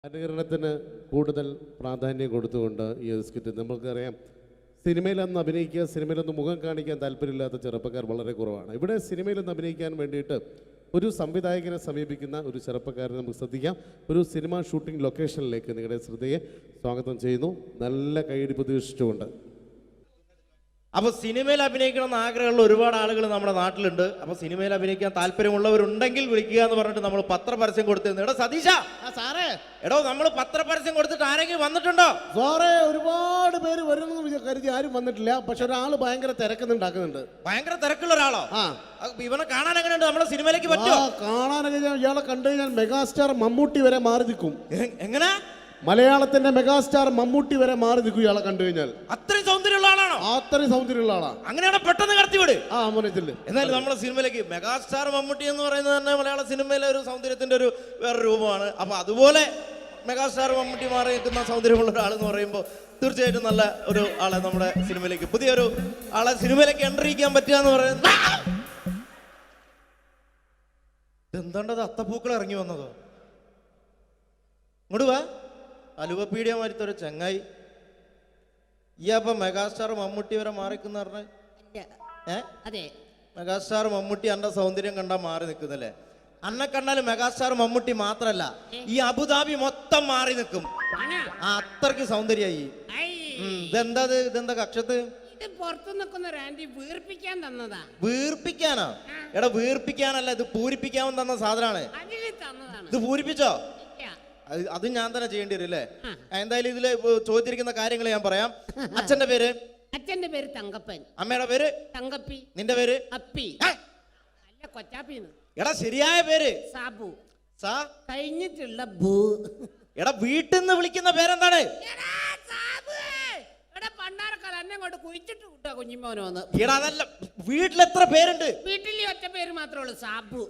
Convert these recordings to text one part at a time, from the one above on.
അനുകരണത്തിന് കൂടുതൽ പ്രാധാന്യം കൊടുത്തുകൊണ്ട് ഈ ഒരു സ്കിറ്റ് നമുക്കറിയാം. സിനിമയിലൊന്ന് അഭിനയിക്കുക, സിനിമയിലൊന്ന് മുഖം കാണിക്കാൻ താല്പര്യമില്ലാത്ത ചെറുപ്പക്കാർ വളരെ കുറവാണ്. ഇവിടെ സിനിമയിലൊന്ന് അഭിനയിക്കാൻ വേണ്ടിയിട്ട് ഒരു സംവിധായകനെ സമീപിക്കുന്ന ഒരു ചെറുപ്പക്കാരനെ നമുക്ക് ശ്രദ്ധിക്കാം. ഒരു സിനിമ ഷൂട്ടിംഗ് ലൊക്കേഷനിലേക്ക് നിങ്ങളുടെ ശ്രദ്ധയെ സ്വാഗതം ചെയ്യുന്നു. നല്ല കൈയടി പ്രതീക്ഷിച്ചുകൊണ്ട്. അപ്പോൾ സിനിമയിൽ അഭിനയിക്കണം എന്ന് ആഗ്രഹമുള്ള ഒരുപാട് ആളുകൾ നമ്മുടെ നാട്ടിലുണ്ട്. അപ്പോൾ സിനിമയിൽ അഭിനയിക്കാൻ താല്പര്യമുള്ളവരുണ്ടെങ്കിൽ വിളിക്കുക എന്ന് പറഞ്ഞിട്ട് നമ്മൾ പത്രപരസ്യം കൊടുത്തിരുന്നു. എടോ സതീശ, സാറേ, എടോ നമ്മൾ പത്രപരസ്യം കൊടുത്തിട്ട് ആരെങ്കിലും വന്നിട്ടുണ്ടോ? സാറേ, ഒരുപാട് പേര് വരുമെന്ന് കരുതി ആരും വന്നിട്ടില്ല. പക്ഷെ ഒരാൾ ഭയങ്കര തിരക്കുന്നുണ്ടാക്കുന്നുണ്ട്. ഭയങ്കര തിരക്കുള്ള ഒരാളോ? ഇവനെ കാണാൻ എങ്ങനെയുണ്ട്? നമ്മളെ സിനിമയിലേക്ക് പറ്റുമോ? കാണാനൊക്കെ ഇയാളെ കണ്ടു കഴിഞ്ഞാൽ മെഗാസ്റ്റാർ മമ്മൂട്ടി വരെ മാറി നിൽക്കും. എങ്ങനെ? മലയാളത്തിന്റെ മെഗാസ്റ്റാർ മമ്മൂട്ടി വരെ മാറി നിൽക്കും ഇയാളെ കണ്ടു കഴിഞ്ഞാൽ. അത്രയും സൗന്ദര്യമുള്ള ആളാണോ? അത്രയും സൗന്ദര്യമുള്ള ആളാ. അങ്ങനെയാണ് പെട്ടെന്ന് കടത്തിവിട്. മോനത്തില് എന്നാലും നമ്മളെ സിനിമയിലേക്ക് മെഗാസ്റ്റാർ മമ്മൂട്ടി എന്ന് പറയുന്നത് തന്നെ മലയാള സിനിമയിലെ ഒരു സൗന്ദര്യത്തിന്റെ ഒരു വേറെ രൂപമാണ്. അപ്പൊ അതുപോലെ മെഗാസ്റ്റാർ മമ്മൂട്ടി മാറി നിൽക്കുന്ന സൗന്ദര്യമുള്ള ഒരാൾ എന്ന് പറയുമ്പോൾ തീർച്ചയായിട്ടും നല്ല ഒരു ആളെ നമ്മുടെ സിനിമയിലേക്ക്, പുതിയൊരു ആളെ സിനിമയിലേക്ക് എൻട്രി ചെയ്യാൻ പറ്റുക എന്ന് പറയുന്നത്. എന്താണ്ടത് അത്തപ്പൂക്കൾ ഇറങ്ങി വന്നതോ? ഇങ്ങോട്ട് വാ. അലുവപ്പീഡിയ മാറ്റൊരു ചങ്ങായി. ഈ അപ്പൊ മെഗാസ്റ്റാർ മമ്മൂട്ടി വരെ മാറിക്കുന്ന പറഞ്ഞ മെഗാസ്റ്റാർ മമ്മൂട്ടി അന്റെ സൗന്ദര്യം കണ്ടാ മാറി നിൽക്കുന്നല്ലേ? അന്നെ കണ്ടാലും മെഗാസ്റ്റാർ മമ്മൂട്ടി മാത്രല്ല, ഈ അബുദാബി മൊത്തം മാറി നിൽക്കും. അത്രക്ക് സൗന്ദര്യായി. ഇതെന്താ കക്ഷത്ത്? വീർപ്പിക്കാനോ? എടാ വീർപ്പിക്കാനല്ല, ഇത് പൂരിപ്പിക്കാമെന്ന് തന്ന സാധനമാണ്. ഇത് പൂരിപ്പിച്ചോ? അത് ഞാൻ തന്നെ ചെയ്യേണ്ടി വരും അല്ലേ? എന്തായാലും ഇതില് ചോദിച്ചിരിക്കുന്ന കാര്യങ്ങൾ ഞാൻ പറയാം. അച്ഛന്റെ പേര്? അച്ഛന്റെ പേര് തങ്കപ്പൻ. അമ്മയുടെ പേര്? തങ്കപ്പി. നിന്റെ പേര്? അപ്പി. അല്ല, കൊച്ചാപ്പിന്ന്. എടാ ശരിയായ പേര്? സാബു. സാ കഴിഞ്ഞിട്ടുള്ള ബൂ. എടാ വീട്ടിൽ നിന്ന് വിളിക്കുന്ന പേരെന്താണ്? എടാ അതല്ല, വീട്ടിലെത്ര പേരുണ്ട്? വീട്ടിൽ ഒറ്റ പേര് മാത്രമേ ഉള്ളൂ, സാബു.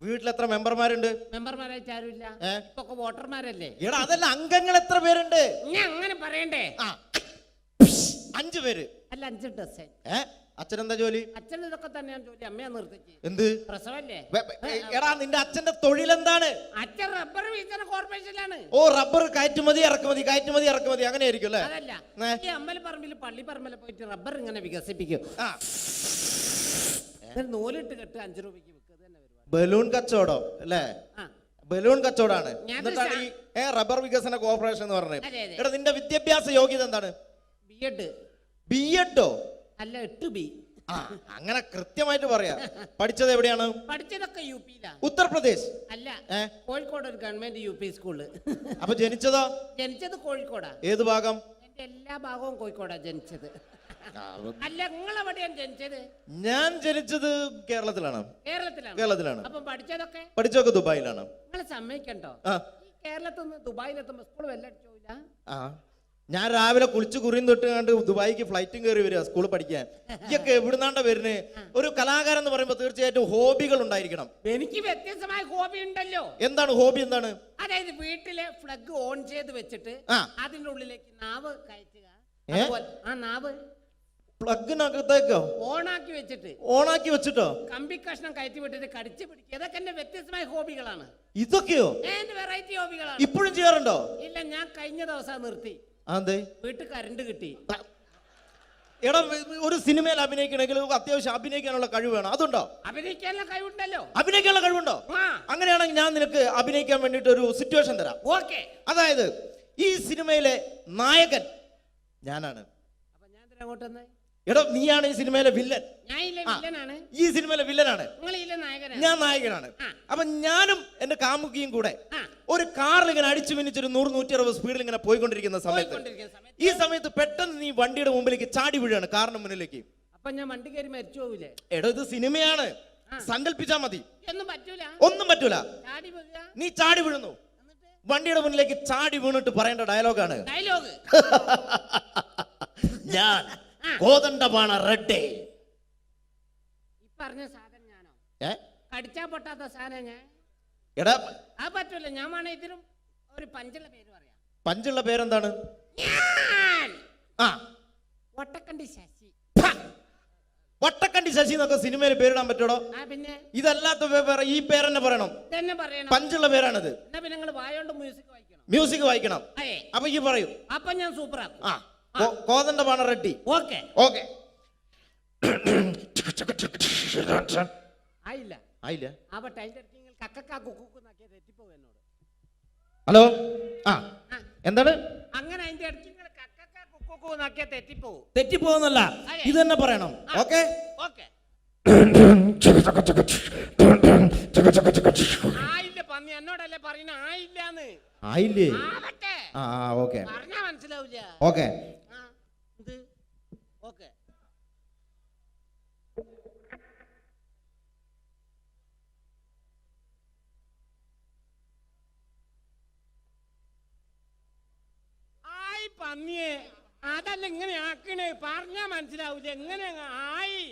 വീട്ടിലെത്ര മെമ്പർമാരുണ്ട്? മെമ്പർമാരായിട്ട് ആരുമില്ല, ഇപ്പൊ വോട്ടർമാരല്ലേ. എടാ അതല്ല, അംഗങ്ങൾ എത്ര പേരുണ്ട്? ഞാൻ അങ്ങനെ പറയണ്ടേ? 5 പേര്. അല്ല, 5 ഡസൻ. അച്ഛനെന്താ ജോലി? അച്ഛൻ ഇതൊക്കെ തന്നെയാണ് ജോലി. അമ്മയാ നിർത്തിച്ച്. എന്ത് പ്രസവല്ലേ? എടാ നിന്റെ അച്ഛന്റെ തൊഴിൽ എന്താണ്? അച്ഛൻ റബ്ബർ വികസന കോർപ്പറേഷനിലാണ്. ഓ, റബ്ബർ കയറ്റുമതി ഇറക്കുമതി അങ്ങനെ ആയിരിക്കും അല്ലേ? അതല്ല, ഈ അമ്പലപ്പറമ്പിൽ പള്ളിപ്പറമ്പിൽ പോയിട്ട് റബ്ബർ ഇങ്ങനെ വികസിപ്പിക്കും. നൂലിട്ട് കെട്ട് 5 രൂപയ്ക്ക് വിൽക്കുക. ബലൂൺ കച്ചവടം അല്ലേ? ബലൂൺ കച്ചവടാണ്. എന്നിട്ടാണ് ഈ റബ്ബർ വികസന കോർപ്പറേഷൻ എന്ന് പറഞ്ഞത്. എടാ നിന്റെ വിദ്യാഭ്യാസ യോഗ്യത എന്താണ്? ബിഎഡോ? അല്ല, 8B. അങ്ങനെ കൃത്യമായിട്ട് പറയാ. പഠിച്ചത് എവിടെയാണ്? പഠിച്ചതൊക്കെ യുപിയിലാണ്. ഉത്തർപ്രദേശ്? അല്ല, കോഴിക്കോട് ഒരു ഗവൺമെന്റ് യുപി സ്കൂള്. അപ്പൊ ജനിച്ചതോ? ജനിച്ചത് കോഴിക്കോടാ. ഏത് ഭാഗം? എന്റെ എല്ലാ ഭാഗവും കോഴിക്കോടാ ജനിച്ചത്. അല്ല, നിങ്ങളെവിടെയാണ് ജനിച്ചത്? ഞാൻ ജനിച്ചത് കേരളത്തിലാണ്. കേരളത്തിലാണ്. അപ്പൊ പഠിച്ചതൊക്കെ ദുബായിലാണ്. നിങ്ങൾ സമ്മതിക്കണ്ടോ? ഈ കേരളത്തിൽ നിന്ന് ദുബായിലെത്തുമ്പോ സ്കൂൾ വെല്ലടിച്ചോല്ല. ഞാൻ രാവിലെ കുളിച്ച് കുറിയും തൊട്ട് കണ്ട് ദുബായിക്ക് ഫ്ലൈറ്റും കയറി വരിക സ്കൂളിൽ പഠിക്കാൻ. ഇതൊക്കെ എവിടുന്നാണ്ട വരുന്നേ? ഒരു കലാകാരൻ എന്ന് പറയുമ്പോ തീർച്ചയായിട്ടും ഹോബികൾ ഉണ്ടായിരിക്കണം. എനിക്ക് വ്യത്യസ്തമായ ഹോബി ഉണ്ടല്ലോ. എന്താണ് ഹോബി? എന്താണ്? അതായത് വീട്ടിലെ ഫ്ലഗ് ഓൺ ചെയ്ത് വെച്ചിട്ട് അതിന്റെ ഉള്ളിലേക്ക് നാവ് കയറ്റുക. നാവ് പ്ലഗിനകത്തേക്കോ ഓണാക്കി വെച്ചിട്ടോ കമ്പി കഷ്ണം കയറ്റി വിട്ടിട്ട് കടിച്ചു പിടിക്കുക. ഇതൊക്കെ എന്റെ വ്യത്യസ്തമായ ഹോബികളാണ്. ഇതൊക്കെയോ? എന്റെ വെറൈറ്റി ഹോബികളാണ്. ഇപ്പോഴും ചെയ്യാറുണ്ടോ? ഇല്ല, ഞാൻ കഴിഞ്ഞ ദിവസം നിർത്തി. വീട്ടിൽ കറണ്ട് കിട്ടി. എടാ, ഒരു സിനിമയിൽ അഭിനയിക്കണമെങ്കിൽ അത്യാവശ്യം അഭിനയിക്കാനുള്ള കഴിവ് വേണം. അതുണ്ടോ? അഭിനയിക്കാനുള്ള കഴിവുണ്ടല്ലോ. അഭിനയിക്കാനുള്ള കഴിവുണ്ടോ? അങ്ങനെയാണെങ്കിൽ ഞാൻ നിനക്ക് അഭിനയിക്കാൻ വേണ്ടിട്ട് ഒരു സിറ്റുവേഷൻ തരാം. ഓക്കെ. അതായത് ഈ സിനിമയിലെ നായകൻ ഞാനാണ്. അപ്പൊ ഞാൻ അങ്ങോട്ട്. എടോ, നീയാണ് ഈ സിനിമയിലെ വില്ലൻ. ഈ സിനിമയിലെ വില്ലനാണ്. ഞാൻ നായകനാണ്. അപ്പൊ ഞാനും എന്റെ കാമുകിയും കൂടെ ഒരു കാറിൽ ഇങ്ങനെ അടിച്ചു മിനിച്ചൊരു 100-160 സ്പീഡിൽ ഇങ്ങനെ പോയിക്കൊണ്ടിരിക്കുന്ന സമയത്ത് ഈ സമയത്ത് പെട്ടെന്ന് നീ വണ്ടിയുടെ മുമ്പിലേക്ക് ചാടി വീഴാണ്, കാറിന് മുന്നിലേക്ക്. അപ്പൊ ഞാൻ വണ്ടി കയറി മരിച്ചു പോവില്ലേ? എടോ, ഇത് സിനിമയാണ്, സങ്കല്പിച്ചാ മതി. ഒന്നും പറ്റൂല. നീ ചാടി വീഴുന്നു, വണ്ടിയുടെ മുന്നിലേക്ക് ചാടി വീണിട്ട് പറയേണ്ട ഡയലോഗാണ്. ഞാൻ കോതണ്ടപാണ റെഡ്ഡേ. പറഞ്ഞ സാധനം ഞാനോ? കടിച്ചാ പൊട്ടാത്ത സാധനം ഞാൻ. എടാ പറ്റൂല. ഞാൻ വേണേ ഇതിനും ഒരു പഞ്ചുള്ള പേര് പറയാം. പഞ്ചുള്ള പേരെന്താണ്? ഒട്ടക്കണ്ടി ശശി. വട്ടക്കണ്ടി ശശി എന്നൊക്കെ സിനിമയിൽ പേരിടാൻ പറ്റൂടോ? പിന്നെ ഇതല്ലാത്ത ഈ പേരെന്നെ പറയണം. തന്നെ പറയണം. പഞ്ചുള്ള പേരാണിത്. എന്നാ പിന്നെ നിങ്ങൾ വായോണ്ട് മ്യൂസിക് വായിക്കണം. മ്യൂസിക് വായിക്കണം. അപ്പൊ ഈ പറയൂ. അപ്പൊ ഞാൻ സൂപ്പർ ആക്കും. കോതണ്ടപാണ റെഡ്ഡി. Okay okay. ആയില്ല ആയില്ല. അപ്പൊ ടൈറ്റ് അടിക്കെങ്കിൽ കക്കക്കാ കുക്കുന്നാക്കിയ തെറ്റിപ്പോ എന്നോട്. ഹലോ. എന്താണ് അങ്ങനെ അതിന്റെ ഇടയ്ക്ക് കക്കക്കാ കുക്കുന്നാക്കിയ തെറ്റിപ്പോ? തെറ്റിപ്പോന്നല്ല, ഇത് തന്നെ പറയണം. Okay okay. ആയില്ല പന്നി എന്നോടല്ലേ പറയുന്ന ആയില്ലാന്ന്. ആയില്ലേ? ആവട്ടെ. ഓക്കെ. പറഞ്ഞാ മനസ്സിലാവില്ല. ഓക്കെ. ഇത് ഓക്കെ. ആയി പന്നിയെ അതല്ല ഇങ്ങനെ ആക്കണേ, പറഞ്ഞാ മനസ്സിലാവില്ല. എങ്ങനെ ആയി?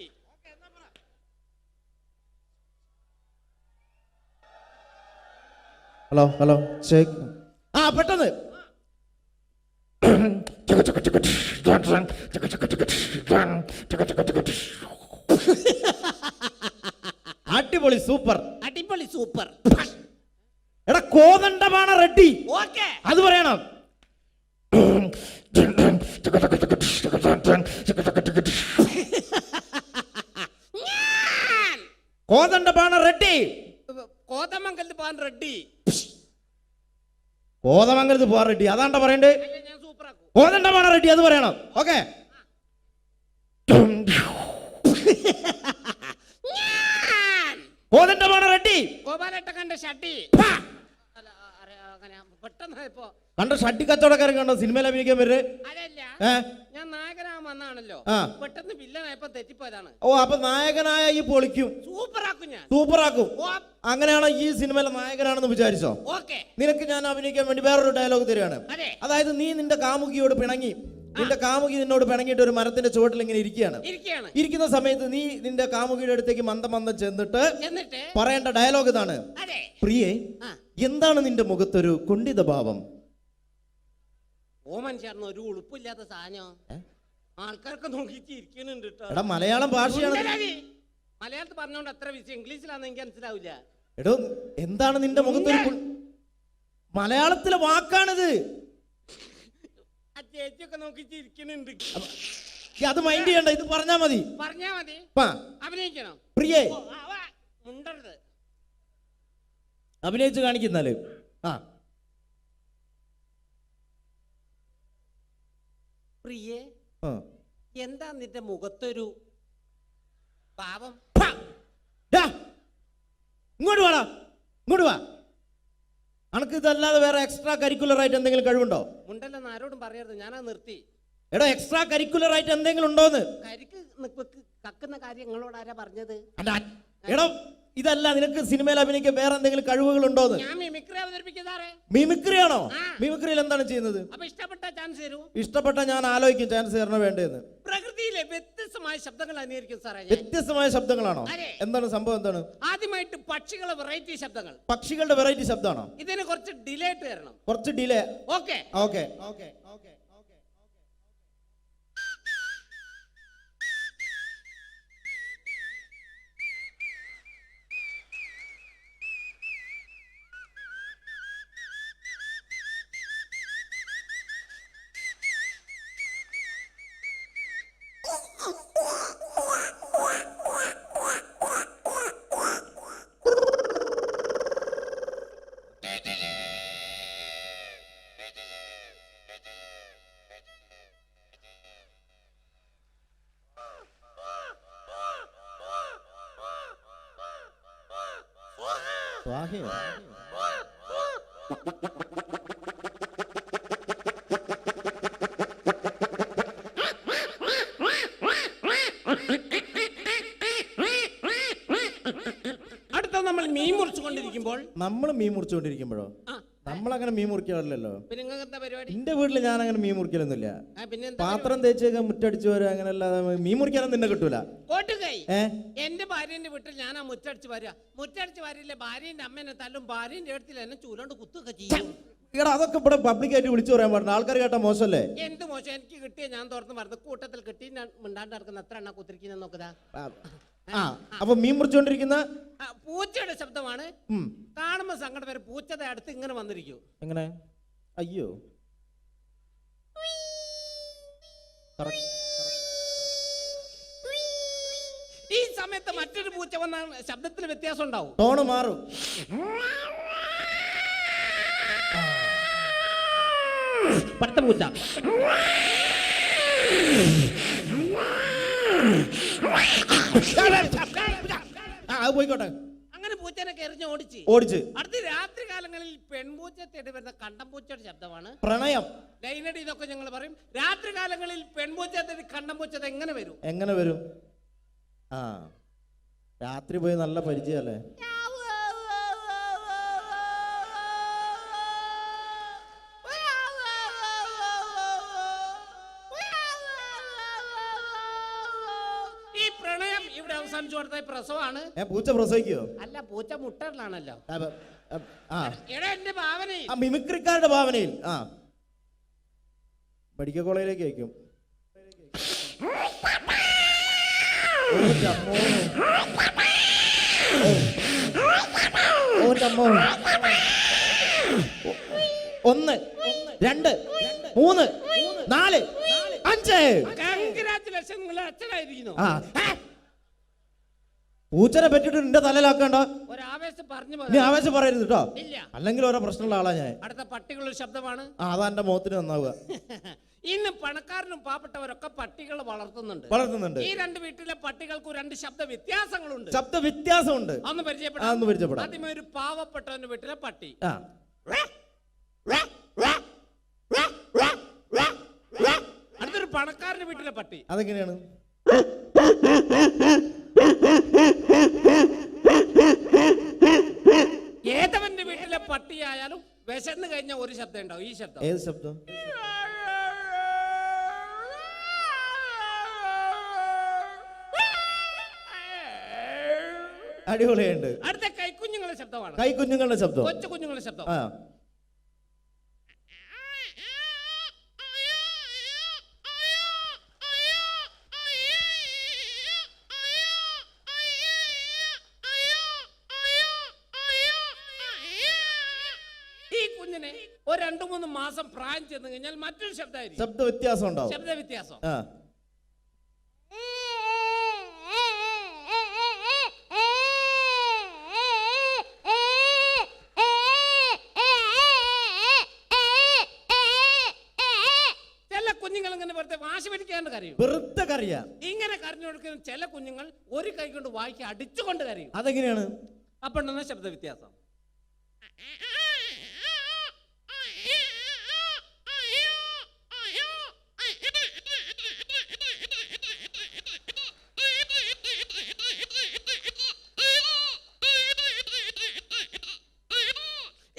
Hello hello check. പെട്ടെന്ന്. അടിപൊളി, സൂപ്പർ. അടിപൊളി സൂപ്പർ. എടാ കോതണ്ടപാണ റെഡ്ഡി. ഓക്കെ. അത് പറയണം. കോതണ്ടപാണ റെഡ്ഡി. കോതമംഗലത്ത് പോകാൻ റെഡ്ഡി. കോതമംഗലത്ത് പോകാൻ റെഡ്ഡി അതാണ്ട പറയണ്ടേ? ഞാൻ സൂപ്പർ ആക്കും. കോതണ്ടപാണ റെഡ്ഡി അത് പറയണം. ഓക്കെ. കോതണ്ടപാണ റെഡ്ഡി. ഗോപാലേട്ട കണ്ട ഷട്ടി. പെട്ടെന്ന് ഇപ്പോ കണ്ട ഷട്ടി കച്ചവടക്കാരൻ കണ്ടോ സിനിമയിൽ അഭിനയിക്കാൻ വരുന്നത്? അതല്ല, ഞാൻ നായകനാകാൻ വന്നാണല്ലോ, പെട്ടെന്ന് വില്ലനായപ്പോ തെറ്റിപ്പോയതാണ്. അപ്പൊ നായകനായ ഈ പൊളിക്കും. സൂപ്പറാക്കും ഞാൻ. സൂപ്പറാക്കും. അങ്ങനെയാണ് ഈ സിനിമയിലെ നായകനാണെന്ന് വിചാരിച്ചോ? ഓക്കെ. നിനക്ക് ഞാൻ അഭിനയിക്കാൻ വേണ്ടി വേറൊരു ഡയലോഗ് തരികയാണ്. അതായത് നീ നിന്റെ കാമുകിയോട് പിണങ്ങി, നിന്റെ കാമുകി നിന്നോട് പിണങ്ങിയിട്ട് ഒരു മരത്തിന്റെ ചുവട്ടിൽ ഇങ്ങനെ ഇരിക്കുന്ന സമയത്ത് നീ നിന്റെ കാമുകിയുടെ അടുത്തേക്ക് മന്ദം ചെന്നിട്ട് പറയേണ്ട ഡയലോഗ് ഇതാണ്. പ്രിയേ, എന്താണ് നിന്റെ മുഖത്തൊരു കുണ്ഠിത ഭാവം? ഓമൻ ചേർന്ന് ഒരു ഉളുപ്പില്ലാത്ത സാധനം ആൾക്കാർക്ക് നോക്കിയിട്ട് ഇരിക്കുന്നുണ്ട്. എടാ മലയാളം ഭാഷയാണ്. മലയാളത്തിൽ പറഞ്ഞോണ്ട് അത്ര വിഷയം, ഇംഗ്ലീഷിലാന്ന് എനിക്ക് മനസ്സിലാവില്ല. എടോ എന്താണ് നിന്റെ മുഖത്തൊരു മലയാളത്തിലെ വാക്കാണിത്. ആ ചേച്ചിയൊക്കെ നോക്കിയിട്ട് ഇരിക്കുന്നുണ്ട്. അത് മൈൻഡ് ചെയ്യണ്ട, ഇത് പറഞ്ഞാ മതി. അഭിനയിക്കണം. പ്രിയേ മുണ്ടരുത്. അഭിനയിച്ച് കാണിക്കുന്നാല്. പ്രിയേ, എന്താ നിന്റെ മുഖത്തൊരു പാവം? ഇങ്ങോട്ട് വാടാ, ഇങ്ങോട്ട് വാ. അനക്ക് ഇതല്ലാതെ വേറെ എക്സ്ട്രാ കരിക്കുലർ ആയിട്ട് എന്തെങ്കിലും കഴിവുണ്ടോ? ഉണ്ടല്ലെന്ന് ആരോടും പറയരുത്, ഞാനാ നിർത്തി. എടോ എക്സ്ട്രാ കരിക്കുലർ ആയിട്ട് എന്തെങ്കിലും ഉണ്ടോന്ന്? കരിക്ക് കക്കുന്ന കാര്യം നിങ്ങളോട് ആരാ പറഞ്ഞത്? എടോ ഇതല്ല, നിനക്ക് സിനിമയിൽ അഭിനയിക്കാൻ വേറെ എന്തെങ്കിലും കഴിവുകൾ ഉണ്ടോന്ന്? ഞാൻ മിമിക്രി അവതരിപ്പിക്കുന്നതാറേ. മിമിക്രി ആണോ? മിമിക്രിയിൽ എന്താണ് ചെയ്യുന്നത്? അപ്പൊ ഇഷ്ടപ്പെട്ട ചാൻസ് തരൂ. ഇഷ്ടപ്പെട്ട ഞാൻ ആലോചിക്കും ചാൻസ് തരണോ വേണ്ടതെന്ന്. പ്രകൃതിയിലെ വ്യത്യസ്തമായ ശബ്ദങ്ങൾ അനുകരിക്കും സാറേ. വ്യത്യസ്തമായ ശബ്ദങ്ങളാണോ? എന്താണ് സംഭവം? എന്താണ്? ആദ്യമായിട്ട് പക്ഷികളെ വെറൈറ്റി ശബ്ദങ്ങൾ. പക്ഷികളുടെ വെറൈറ്റി ശബ്ദമാണോ? ഇതിന് കുറച്ച് ഡിലേ ആയിട്ട് തരണം. കുറച്ച് delay. Okay okay okay okay. അടുത്ത നമ്മൾ മീൻ മുറിച്ചുകൊണ്ടിരിക്കുമ്പോൾ നമ്മളങ്ങനെ മീൻ മുറിക്കാറില്ലല്ലോ. പരിപാടി എന്റെ വീട്ടില് ഞാൻ അങ്ങനെ മീൻ മുറിക്കലൊന്നുമില്ല. പാത്രം തേച്ചേക്കാൻ മുറ്റടിച്ചു വരാ, അങ്ങനെ അല്ലാതെ മീൻ മുറിക്കാനൊന്നും നിന്നെ കിട്ടൂല. എന്റെ ഭാര്യന്റെ വീട്ടിൽ ഞാൻ ആ മുറ്റടിച്ച് വരിക. മുറ്റടിച്ച് വരില്ലേ, ഭാര്യന്റെ അമ്മേനെ തല്ലും, ഭാര്യന്റെ അടുത്തിൽ എന്നെ ചൂലോണ്ട് കുത്തൊക്കെ ചെയ്യും. എടാ അതൊക്കെ ഇവിടെ പബ്ലിക്കായിട്ട് വിളിച്ചു പറയാൻ പാടില്ല, ആൾക്കാർ കേട്ടാ മോശമല്ലേ? എന്ത് മോശം, എനിക്ക് കിട്ടിയ ഞാൻ തുറന്ന് പറഞ്ഞു, കൂട്ടത്തിൽ കിട്ടി ഞാൻ മിണ്ടാണ്ട് നടക്കുന്ന എത്ര എണ്ണ കുത്തിരിക്കുന്ന നോക്കതാ. അപ്പൊ മീൻ മുറിച്ചുകൊണ്ടിരിക്കുന്ന പൂച്ചയുടെ ശബ്ദമാണ്. കാണുമ്പോ സങ്കടം വരെ, പൂച്ചയുടെ അടുത്ത് ഇങ്ങനെ വന്നിരിക്കും. എങ്ങനെ? അയ്യോ, ഈ സമയത്ത് മറ്റൊരു പൂച്ച വന്ന ശബ്ദത്തിൽ വ്യത്യാസം ഉണ്ടാവും, ടോണ് മാറും. പടുത്ത പൂച്ച. പോയിക്കോട്ടെ. അങ്ങനെ പൂച്ചനെ കെറിഞ്ഞ് ഓടിച്ച് അടുത്ത രാത്രി കാലങ്ങളിൽ പെൺപൂച്ച തേടി വരുന്ന കണ്ടംപൂച്ചയുടെ ശബ്ദമാണ് പ്രണയം. ലൈനടി ഇതൊക്കെ ഞങ്ങൾ പറയും. രാത്രി കാലങ്ങളിൽ പെൺപൂച്ച തേടി കണ്ടംപൂച്ച എങ്ങനെ വരും? എങ്ങനെ വരും? ആ, രാത്രി പോയി നല്ല പരിചയല്ലേ? ഈ പ്രണയം ഇവിടെ അവസാനിച്ചു കൊടുത്ത പ്രസവമാണ്. പൂച്ച പ്രസവിക്കോ? അല്ല, പൂച്ച മുട്ടറിലാണല്ലോ. എടാ എന്റെ ഭാവനയിൽ, മിമിക്രിക്കാരുടെ ഭാവനയിൽ. മെഡിക്കൽ കോളേജിലേക്ക് അയക്കും. ഒന്ന്, രണ്ട്, മൂന്ന്, നാല്, അഞ്ച്. കൺഗ്രാറ്റുലേഷൻ, നിങ്ങൾ അച്ഛനായിരിക്കുന്നു. പൂച്ചനെ പറ്റിട്ട് നിന്റെ തലയിലാക്കണ്ട. ഒരാവേശം പറഞ്ഞു നീ ആവേശം പറയരുത് കേട്ടോ, ഇല്ല, അല്ലെങ്കിൽ ഓരോ പ്രശ്നമുള്ള ആളാ ഞാൻ. അടുത്ത പട്ടികളുടെ ശബ്ദമാണ്. അതാ എന്റെ മുഖത്തിന് നന്നാവുക. ഇന്ന് പണക്കാരനും പാവപ്പെട്ടവരൊക്കെ പട്ടികളെ വളർത്തുന്നുണ്ട്. ഈ രണ്ട് വീട്ടിലെ പട്ടികൾക്ക് രണ്ട് ശബ്ദ വ്യത്യാസങ്ങളുണ്ട്. ശബ്ദ വ്യത്യാസമുണ്ട്. അന്ന് പരിചയപ്പെടാം. ആദ്യമേ ഒരു പാവപ്പെട്ടവന്റെ വീട്ടിലെ പട്ടി. അടുത്തൊരു പണക്കാരന്റെ വീട്ടിലെ പട്ടി. അതെങ്ങനെയാണ്? ഏതവന്റെ വീട്ടിലെ പട്ടിയായാലും വിശന്ന് കഴിഞ്ഞ ഒരു ശബ്ദം ഉണ്ടാവും. ഈ ശബ്ദം. ഏത് ശബ്ദം? അടിപൊളിയുണ്ട്. അടുത്ത കൈക്കുഞ്ഞുങ്ങളുടെ ശബ്ദമാണ്. കൈക്കുഞ്ഞുങ്ങളുടെ ശബ്ദം, കൊച്ചു കുഞ്ഞുങ്ങളുടെ ശബ്ദം. ഈ കുഞ്ഞിനെ ഒരു 2-3 മാസം പ്രായം ചെന്ന് കഴിഞ്ഞാൽ മറ്റൊരു ശബ്ദമായിരിക്കും. ശബ്ദ വ്യത്യാസം ഉണ്ടാവും. ശബ്ദ വ്യത്യാസം. ഇങ്ങനെ കരഞ്ഞു കൊടുക്കുന്ന ചില കുഞ്ഞുങ്ങൾ ഒരു കൈ കൊണ്ട് വായിക്ക് അടിച്ചുകൊണ്ട് കരയും. അതെങ്ങനെയാണ്? അപ്പൊ ശബ്ദ വ്യത്യാസം.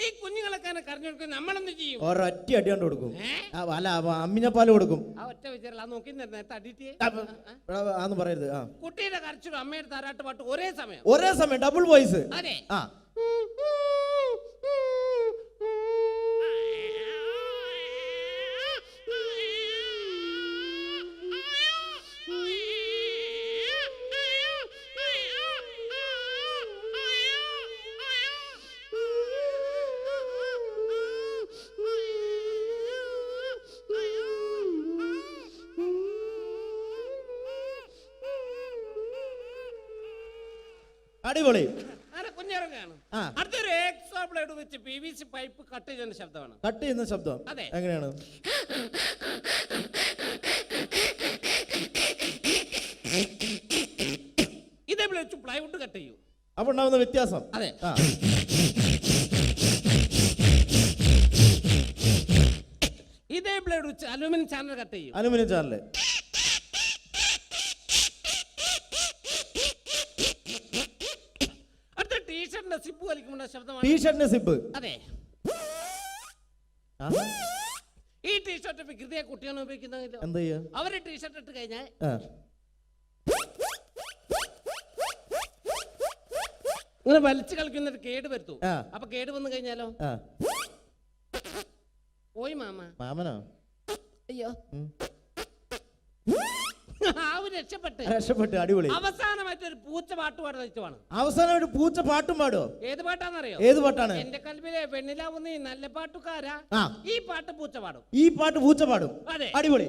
ഈ കുഞ്ഞുങ്ങളൊക്കെ കരഞ്ഞു കൊടുക്കുന്ന നമ്മളെന്ത് ചെയ്യും? ഒരൊറ്റ അടി കൊണ്ട് കൊടുക്കും. അല്ല, അമ്മിഞ്ഞപ്പാല് കൊടുക്കും. ആ ഒറ്റ വിചാരം നോക്കി അതൊന്നും പറയരുത്. കുട്ടിയുടെ കരച്ചിലും അമ്മയുടെ താരാട്ട് പാട്ട് ഒരേ സമയം ഡബിൾ വോയിസ്. അതെ. അടിപൊളി. കുഞ്ഞിറങ്ങാണ്. അടുത്തൊരു എക്സ്ട്രാ ബ്ലേഡ് വെച്ച് PVC പൈപ്പ് കട്ട് ചെയ്യുന്ന ശബ്ദമാണ്. കട്ട് ചെയ്യുന്ന ശബ്ദം. അതെ. എങ്ങനെയാണ്? ഇതേപോലെ വെച്ച് പ്ലൈവുഡ് കട്ട് ചെയ്യും. അപ്പൊ ഉണ്ടാവുന്ന വ്യത്യാസം. അതെ. ഇതേ ബ്ലേഡ് വെച്ച് അലൂമിനിയം ചാനൽ കട്ട് ചെയ്യും. Aluminium channel. സിബ് വലിക്കുമ്പോൾ ശബ്ദമാണ്. ടീഷർട്ടിന്റെ സിബ്. അതെ. ഈ ടീഷർട്ട് വികൃതിയെ കുട്ടിയാണ് ഉപയോഗിക്കുന്നത്. എന്താ ചെയ്യാ? അവര് ടീഷർട്ട് ഇട്ട് കഴിഞ്ഞാൽ ഇങ്ങനെ വലിച്ചു കളിക്കുന്നൊരു കേട് വരുത്തും. അപ്പൊ കേട് വന്നു കഴിഞ്ഞാലോ പോയി മാമ. മാമനോ? അയ്യോ രക്ഷപ്പെട്ട് രക്ഷപ്പെട്ട്, അടിപൊളി. അവസാനമായിട്ടൊരു പൂച്ച പാട്ട് പാടാൻ വെച്ചുവാണ്. അവസാനമായിട്ട് പൂച്ച പാട്ടും പാടോ? ഏത് പാട്ടാന്നറിയോ? ഏത് പാട്ടാണ്? എന്റെ കൽവിലെ പെണ്ണിലാവുന്ന ഈ നല്ല പാട്ടുകാരാ. ഈ പാട്ട് പൂച്ച പാടും. ഈ പാട്ട് പൂച്ച പാടും. അതെ, അടിപൊളി.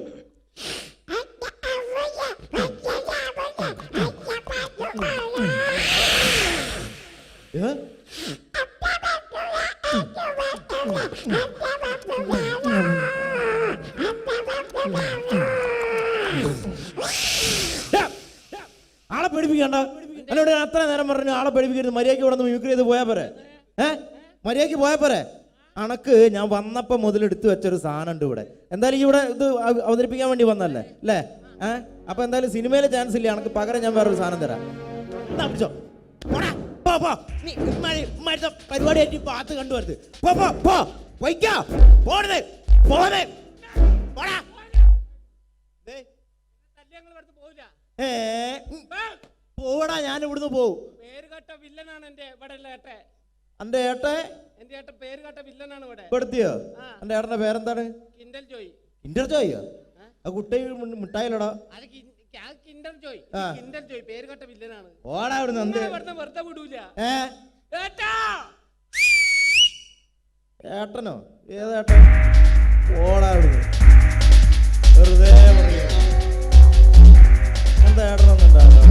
ആളെ പേടിപ്പിക്കണ്ട. എന്നോട് ഞാൻ അത്ര നേരം പറഞ്ഞു ആളെ പേടിപ്പിക്കരുത്, മര്യാദയ്ക്ക് ഇവിടെ നിന്ന് മിമിക്രി ചെയ്ത് പോയാ പോരെ. മര്യാദയ്ക്ക് പോയാ പോരെ. അണക്ക് ഞാൻ വന്നപ്പോ മുതൽ എടുത്തു വെച്ചൊരു സാധനം ഉണ്ട് ഇവിടെ. എന്തായാലും ഇവിടെ ഇത് അവതരിപ്പിക്കാൻ വേണ്ടി വന്നല്ലേ അല്ലേ? അപ്പൊ എന്തായാലും സിനിമയിലെ ചാൻസ് ഇല്ല, അണക്ക് പകരം ഞാൻ വേറൊരു സാധനം തരാം. പരിപാടിയായിട്ട് പാത്ത് കണ്ടുവരുത്. പോടാ, ഞാൻ ഇവിടുന്ന് പോവും. പേരുകെട്ട വില്ലനാണ് എന്റെ ഇവിടെ ഏട്ടെ. എന്റെ ഏട്ടെ? എന്റെ ഏട്ട പേരുകെട്ട വില്ലനാണ് ഇവിടെ. പെടുത്തിയോ? എന്റെ ഏട്ടന്റെ പേരെന്താണ്? കിൻഡൽ ജോയ്. Kinder Joyo? ആ കുട്ടി മിഠായിലടാ. അത് കിൻഡൽ ജോയ്. കിൻഡൽ ജോയ് പേരുകെട്ട വില്ലനാണ്. ഓടാ ഇവിടുന്ന്. വെറുതെ വിടൂല. ഏട്ടനോ? ഏതേട്ടൻ? ഓടാ ഇവിടുന്ന്. വെറുതെ പറയാ. എന്താ ഏട്ടനൊന്നും ഉണ്ടാവില്ല.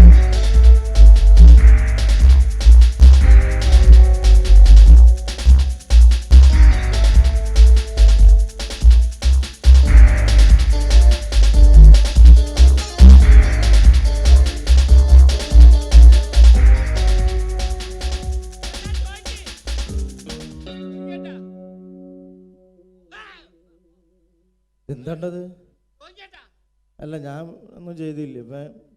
എന്താണ്ടത്? അല്ല, ഞാൻ ഒന്നും ചെയ്തില്ല.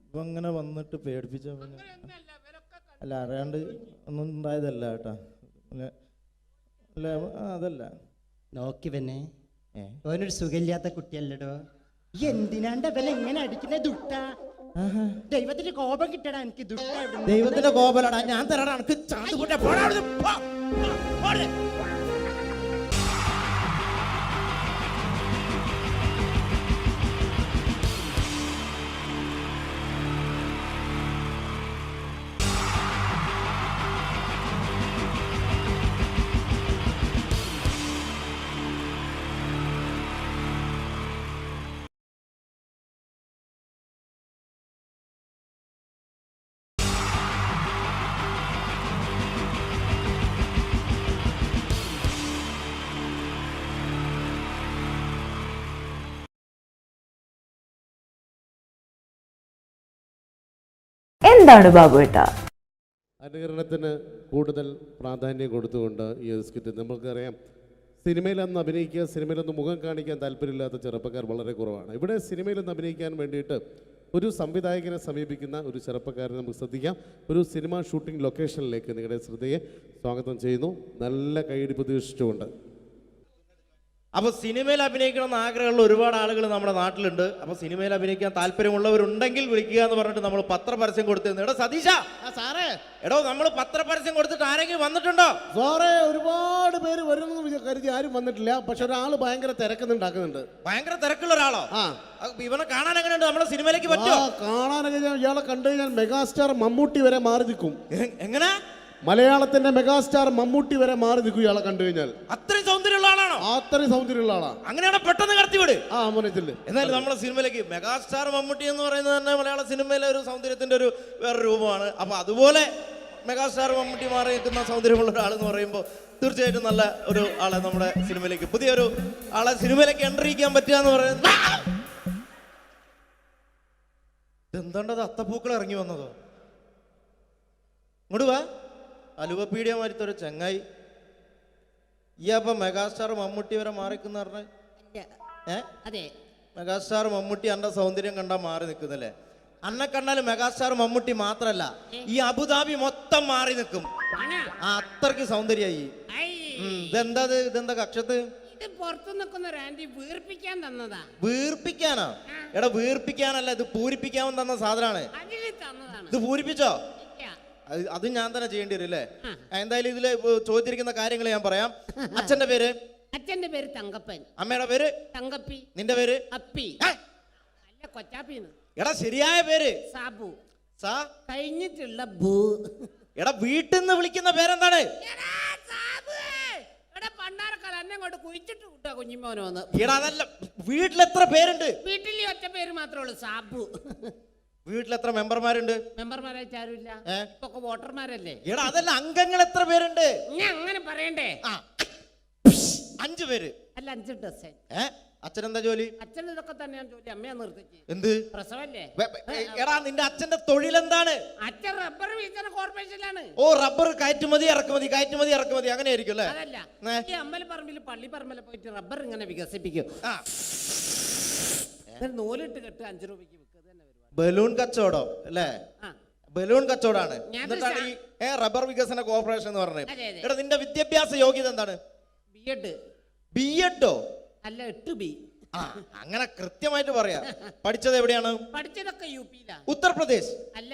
ഇപ്പൊ ഇങ്ങനെ വന്നിട്ട് പേടിപ്പിച്ച. അല്ല, അറിയാണ്ട് ഒന്നും ഉണ്ടായതല്ല കേട്ടാ. അല്ല അതല്ല. നോക്കി പിന്നെ ഓനൊരു സുഖമില്ലാത്ത കുട്ടിയല്ലടോ. എന്തിനാണ്ട് അവൻ എങ്ങനെ അടിക്കുന്ന ദുട്ട? ദൈവത്തിന്റെ കോപം കിട്ടടാ എനിക്ക്. ദുട്ട ദൈവത്തിന്റെ കോപലടാ. ഞാൻ തരാടാ എനിക്ക്. ചാന്തുകുട്ടിയെ പോടാ. എന്താണ് ബാബുവേട്ടാ? അനുകരണത്തിന് കൂടുതൽ പ്രാധാന്യം കൊടുത്തുകൊണ്ട് ഈ ഒരു സ്കിറ്റ്, നമുക്കറിയാം സിനിമയിലൊന്ന് അഭിനയിക്കുക, സിനിമയിലൊന്ന് മുഖം കാണിക്കാൻ താല്പര്യമില്ലാത്ത ചെറുപ്പക്കാർ വളരെ കുറവാണ്. ഇവിടെ സിനിമയിലൊന്ന് അഭിനയിക്കാൻ വേണ്ടിയിട്ട് ഒരു സംവിധായകനെ സമീപിക്കുന്ന ഒരു ചെറുപ്പക്കാരനെ നമുക്ക് ശ്രദ്ധിക്കാം. ഒരു സിനിമ ഷൂട്ടിംഗ് ലൊക്കേഷനിലേക്ക് നിങ്ങളുടെ ശ്രദ്ധയെ സ്വാഗതം ചെയ്യുന്നു, നല്ല കൈയടി പ്രതീക്ഷിച്ചുകൊണ്ട്. അപ്പോൾ സിനിമയിൽ അഭിനയിക്കണമെന്ന് ആഗ്രഹമുള്ള ഒരുപാട് ആളുകൾ നമ്മുടെ നാട്ടിലുണ്ട്. അപ്പോൾ സിനിമയിൽ അഭിനയിക്കാൻ താല്പര്യമുള്ളവരുണ്ടെങ്കിൽ വിളിക്കുക എന്ന് പറഞ്ഞിട്ട് നമ്മൾ പത്രപരസ്യം കൊടുത്തിരുന്നു. എടോ സതീശ, സാറേ, എടോ നമ്മൾ പത്രപരസ്യം കൊടുത്തിട്ട് ആരെങ്കിലും വന്നിട്ടുണ്ടോ? സാറേ, ഒരുപാട് പേര് വരുമെന്ന് കരുതി ആരും വന്നിട്ടില്ല. പക്ഷെ ഒരാൾ ഭയങ്കര തിരക്കുന്നുണ്ടാക്കുന്നുണ്ട്. ഭയങ്കര തിരക്കുള്ള ഒരാളോ? ഇവനെ കാണാൻ എങ്ങനെയുണ്ട്? നമ്മുടെ സിനിമയിലേക്ക് പറ്റുമോ? കാണാനൊക്കെ ഇയാളെ കണ്ടു കഴിഞ്ഞാൽ മെഗാസ്റ്റാർ മമ്മൂട്ടി വരെ മാറി നിൽക്കും. എങ്ങനെ? മലയാളത്തിന്റെ മെഗാസ്റ്റാർ മമ്മൂട്ടി വരെ മാറി നിൽക്കും ഇയാളെ കണ്ടു കഴിഞ്ഞാൽ. അത്രയും സൗന്ദര്യമുള്ള ആളാണോ? അത്രയും സൗന്ദര്യമുള്ള ആളാ. അങ്ങനെയാണ് പെട്ടെന്ന് കടത്തിവിട്. മോനത്തില്. എന്നാലും നമ്മുടെ സിനിമയിലേക്ക് മെഗാസ്റ്റാർ മമ്മൂട്ടി എന്ന് പറയുന്നത് തന്നെ മലയാള സിനിമയിലെ ഒരു സൗന്ദര്യത്തിന്റെ ഒരു വേറെ രൂപമാണ്. അപ്പൊ അതുപോലെ മെഗാസ്റ്റാർ മമ്മൂട്ടി മാറി നിൽക്കുന്ന സൗന്ദര്യമുള്ള ഒരാൾ എന്ന് പറയുമ്പോൾ തീർച്ചയായിട്ടും നല്ല ഒരു ആളെ നമ്മുടെ സിനിമയിലേക്ക്, പുതിയൊരു ആളെ സിനിമയിലേക്ക് എൻട്രി ചെയ്യാൻ പറ്റുക എന്ന് പറയുന്നത്. എന്താണ്ടത്? അത്തപ്പൂക്കൾ ഇറങ്ങി വന്നതോ? ഇങ്ങോട്ട് വാ. അലുവപ്പീഡിയ മാറ്റൊരു ചങ്ങായി. ഈ അപ്പൊ മെഗാസ്റ്റാർ മമ്മൂട്ടി വരെ മാറിക്കുന്ന പറഞ്ഞ മെഗാസ്റ്റാർ മമ്മൂട്ടി അന്റെ സൗന്ദര്യം കണ്ടാ മാറി നിൽക്കുന്നില്ലേ? അന്നെ കണ്ടാലും മെഗാസ്റ്റാർ മമ്മൂട്ടി മാത്രല്ല, ഈ അബുദാബി മൊത്തം മാറി നിൽക്കും. അത്രയ്ക്ക് സൗന്ദര്യായി. ഇതെന്താ കക്ഷത്ത്? പുറത്തു നിൽക്കുന്ന ഒരു ആന്റി വീർപ്പിക്കാൻ തന്നതാ. വീർപ്പിക്കാനോ? എടാ വീർപ്പിക്കാനല്ല, ഇത് പൂരിപ്പിക്കാൻ തന്ന സാധനമാണ്. ഇത് പൂരിപ്പിച്ചോ? അത് ഞാൻ തന്നെ ചെയ്യേണ്ടി വരും അല്ലേ? എന്തായാലും ഇതില് ചോദിച്ചിരിക്കുന്ന കാര്യങ്ങൾ ഞാൻ പറയാം. അച്ഛന്റെ പേര് അച്ഛന്റെ പേര് തങ്കപ്പൻ. അമ്മയുടെ പേര് തങ്കപ്പി. നിന്റെ പേര് അപ്പി. ഏ? അല്ല കൊച്ചാപ്പിന്ന്. എടാ ശരിയായ പേര് സാബു. സാ കഴിഞ്ഞിട്ടുള്ള ബൂ. എടാ വീട്ടിൽ നിന്ന് വിളിക്കുന്ന പേരെന്താണ്? എടാ സാബു. എടാ പണ്ടാരക്കാല എന്നെ കൊണ്ട് കുഴിച്ചിട്ട് കൂട്ടാ കുഞ്ഞിമോനോന്ന്. എടാ അതല്ല, വീട്ടിൽ എത്ര പേരുണ്ട്? വീട്ടിൽ ഈ ഒറ്റ പേര് മാത്രമേ ഉള്ളൂ, സാബു. വീട്ടിൽ എത്ര മെമ്പർമാരുണ്ട്? മെമ്പർമാരായിട്ട് ആരുമില്ല, ഇപ്പൊക്കെ വോട്ടർമാരല്ലേ. എടാ അതല്ല, അംഗങ്ങൾ എത്ര പേരുണ്ട്? ഞാൻ അങ്ങനെ പറയണ്ടേ? 5 പേര്. അല്ല 5 ഡസൻ. അച്ഛനെന്താ ജോലി? അച്ഛൻ ഇതൊക്കെ തന്നെയാണ് ജോലി. അമ്മയെ നിർത്തിച്ച്. എന്ത് പ്രസവല്ലേ? എടാ നിന്റെ അച്ഛന്റെ തൊഴിൽ എന്താണ്? അച്ഛൻ റബ്ബർ വികസന കോർപ്പറേഷനിലാണ്. ഓ, റബ്ബർ കയറ്റുമതി ഇറക്കുമതി അങ്ങനെ ആയിരിക്കും അല്ലേ? അതല്ല, ഈ അമ്പലപ്പറമ്പിൽ പള്ളിപ്പറമ്പിൽ പോയിട്ട് റബ്ബർ ഇങ്ങനെ വികസിപ്പിക്കും. നൂലിട്ട് കെട്ട് 5 രൂപയ്ക്ക് വിൽക്കുക തന്നെ പരിപാടി. ബലൂൺ കച്ചവടം അല്ലേ? ബലൂൺ കച്ചവടാണ്. ഞാൻ എന്നിട്ടാണ് ഈ റബ്ബർ വികസന കോർപ്പറേഷൻ എന്ന് പറഞ്ഞത്. അതെ, അതെ. എടാ നിന്റെ വിദ്യാഭ്യാസ യോഗ്യത എന്താണ്? ബിഎഡ്. ബിഎഡോ? അല്ല 8B. അങ്ങനെ കൃത്യമായിട്ട് പറയാ. പഠിച്ചത് എവിടെയാണ്? പഠിച്ചതൊക്കെ യുപിയിലാണ്. ഉത്തർപ്രദേശ്? അല്ല,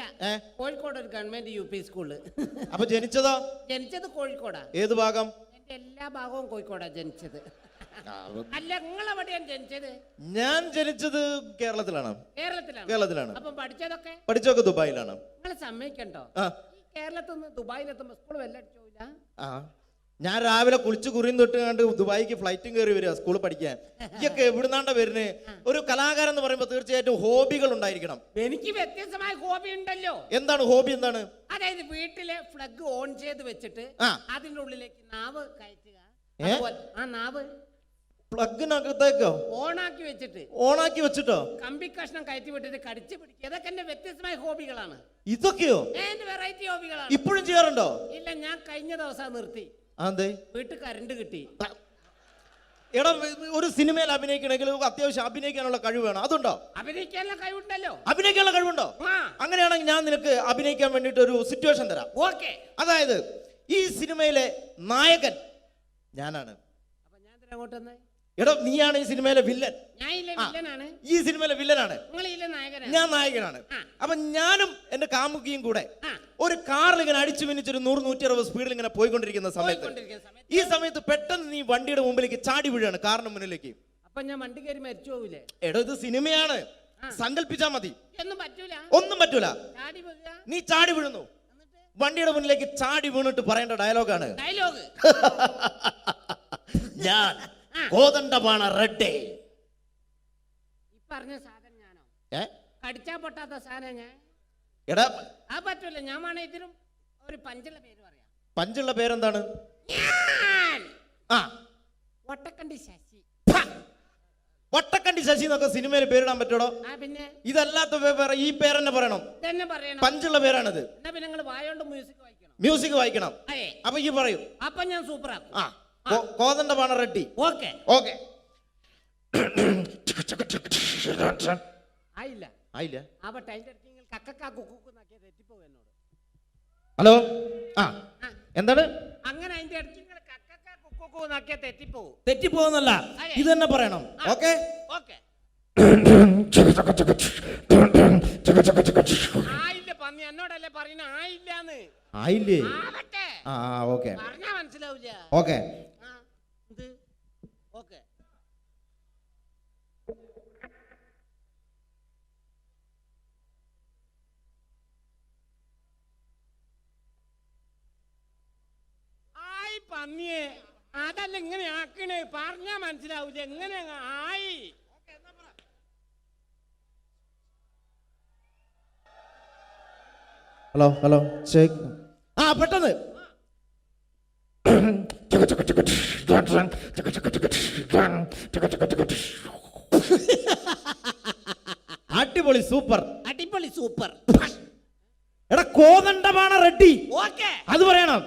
കോഴിക്കോട് ഒരു ഗവൺമെന്റ് യുപി സ്കൂള്. അപ്പൊ ജനിച്ചതോ? ജനിച്ചത് കോഴിക്കോടാ. ഏത് ഭാഗം? എന്റെ എല്ലാ ഭാഗവും കോഴിക്കോടാ ജനിച്ചത്. അല്ല, നിങ്ങളെവിടെയാണ് ജനിച്ചത്? ഞാൻ ജനിച്ചത് കേരളത്തിലാണ്. കേരളത്തിലാണ്. അപ്പൊ പഠിച്ചതൊക്കെ? പഠിച്ചതൊക്കെ ദുബായിലാണ്. നിങ്ങൾ സമ്മതിക്കണ്ടോ? ഈ കേരളത്തിൽ നിന്ന് ദുബായിലെത്തുമ്പോ സ്കൂൾ വെല്ലടിച്ചോയില്ല. ഞാൻ രാവിലെ കുളിച്ച് കുറിയും തൊട്ട് കണ്ട് ദുബായിക്ക് ഫ്ലൈറ്റും കയറി വരിക സ്കൂളിൽ പഠിക്കാൻ. ഇതൊക്കെ എവിടുന്നാണ്ട വരുന്നേ? ഒരു കലാകാരൻ എന്ന് പറയുമ്പോൾ തീർച്ചയായിട്ടും ഹോബികൾ ഉണ്ടായിരിക്കണം. എനിക്ക് വ്യത്യസ്തമായ ഹോബി ഉണ്ടല്ലോ. എന്താണ് ഹോബി? എന്താണ്? അതായത് വീട്ടിലെ ഫ്ലഗ് ഓൺ ചെയ്ത് വെച്ചിട്ട് അതിന്റെ ഉള്ളിലേക്ക് നാവ് കയറ്റുക. ആ നാവ് പ്ലഗിനകത്തേക്കോ ഓണാക്കി വെച്ചിട്ടോ കമ്പി കഷ്ണം കയറ്റി വിട്ടിട്ട് കടിച്ചു പിടിക്കുക. ഇതൊക്കെ എന്റെ വ്യത്യസ്തമായ ഹോബികളാണ്. ഇതൊക്കെയോ? എന്റെ വെറൈറ്റി ഹോബികളാണ്. ഇപ്പോഴും ചെയ്യാറുണ്ടോ? ഇല്ല, ഞാൻ കഴിഞ്ഞ ദിവസം നിർത്തി. വീട്ടിൽ കറണ്ട് കിട്ടി. എടാ, ഒരു സിനിമയിൽ അഭിനയിക്കണമെങ്കിൽ അത്യാവശ്യം അഭിനയിക്കാനുള്ള കഴിവ് വേണം. അതുണ്ടോ? അഭിനയിക്കാനുള്ള കഴിവുണ്ടല്ലോ. അഭിനയിക്കാനുള്ള കഴിവുണ്ടോ? അങ്ങനെയാണെങ്കിൽ ഞാൻ നിനക്ക് അഭിനയിക്കാൻ വേണ്ടിട്ട് ഒരു സിറ്റുവേഷൻ തരാം. ഓക്കെ. അതായത് ഈ സിനിമയിലെ നായകൻ ഞാനാണ്. അപ്പൊ ഞാൻ അങ്ങോട്ട് വന്നേ. എടാ, നീയാണ് ഈ സിനിമയിലെ വില്ലൻ. ഈ സിനിമയിലെ വില്ലനാണ്. ഞാൻ നായകനാണ്. അപ്പൊ ഞാനും എന്റെ കാമുകിയും കൂടെ ഒരു കാറിൽ ഇങ്ങനെ അടിച്ചു മിനിച്ചൊരു 100-160 സ്പീഡിൽ ഇങ്ങനെ പോയിക്കൊണ്ടിരിക്കുന്ന സമയത്ത് ഈ സമയത്ത് പെട്ടെന്ന് നീ വണ്ടിയുടെ മുമ്പിലേക്ക് ചാടി വീഴാണ്, കാറിന് മുന്നിലേക്ക്. അപ്പൊ ഞാൻ വണ്ടി കയറി മരിച്ചു പോവില്ലേ? എടാ, ഇത് സിനിമയാണ്, സങ്കല്പിച്ചാ മതി. ഒന്നും പറ്റൂല. നീ ചാടി വീഴുന്നു, വണ്ടിയുടെ മുന്നിലേക്ക് ചാടി വീണിട്ട് പറയേണ്ട ഡയലോഗാണ്. ഞാൻ കോതണ്ടപാണ റെഡ്ഡേ. പറഞ്ഞ സാധനം ഞാനോ? കടിച്ചാ പൊട്ടാത്ത സാധനം ഞാൻ. എടാ, ആ പറ്റൂല. ഞാൻ വേണേ ഇതിനും ഒരു പഞ്ചുള്ള പേര് പറയാം. പഞ്ചുള്ള പേരെന്താണ്? വട്ടക്കണ്ടി ശശി. വട്ടക്കണ്ടി ശശി എന്നൊക്കെ സിനിമയിൽ പേരിടാൻ പറ്റൂടോ? പിന്നെ ഇതല്ലാത്ത ഈ പേരെന്നെ പറയണം. പഞ്ചുള്ള പേരാണിത്. പിന്നെ നിങ്ങൾ വായോണ്ട് മ്യൂസിക് വായിക്കണം. അപ്പൊ ഈ പറയൂ. അപ്പൊ ഞാൻ സൂപ്പർ ആക്കും. കോതണ്ടപാണ റെഡ്ഡി. ഓക്കെ. ആയില്ല. ഹലോ, എന്താണ്? അങ്ങനെ തെറ്റിപ്പോന്നല്ല, ഇത് തന്നെ പറയണം. ഓക്കെ. ആയില്ല പന്നി, എന്നോടല്ലേ പറയുന്ന ആയില്ലാന്ന്. ആയില്ലേ? ഓക്കെ. പറഞ്ഞാ മനസ്സിലാവില്ല. ഓക്കെ. ഓക്കെ. ആയി പന്നിയെ, അതല്ല ഇങ്ങനെ ആക്കണേ. പറഞ്ഞാ മനസ്സിലാവൂല. എങ്ങനെ ആയി? Hello check. പെട്ടെന്ന് അടിപൊളി, സൂപ്പർ. എടാ, കോതണ്ടപാണ റെഡ്ഡി. ഓക്കെ, അത് പറയണം.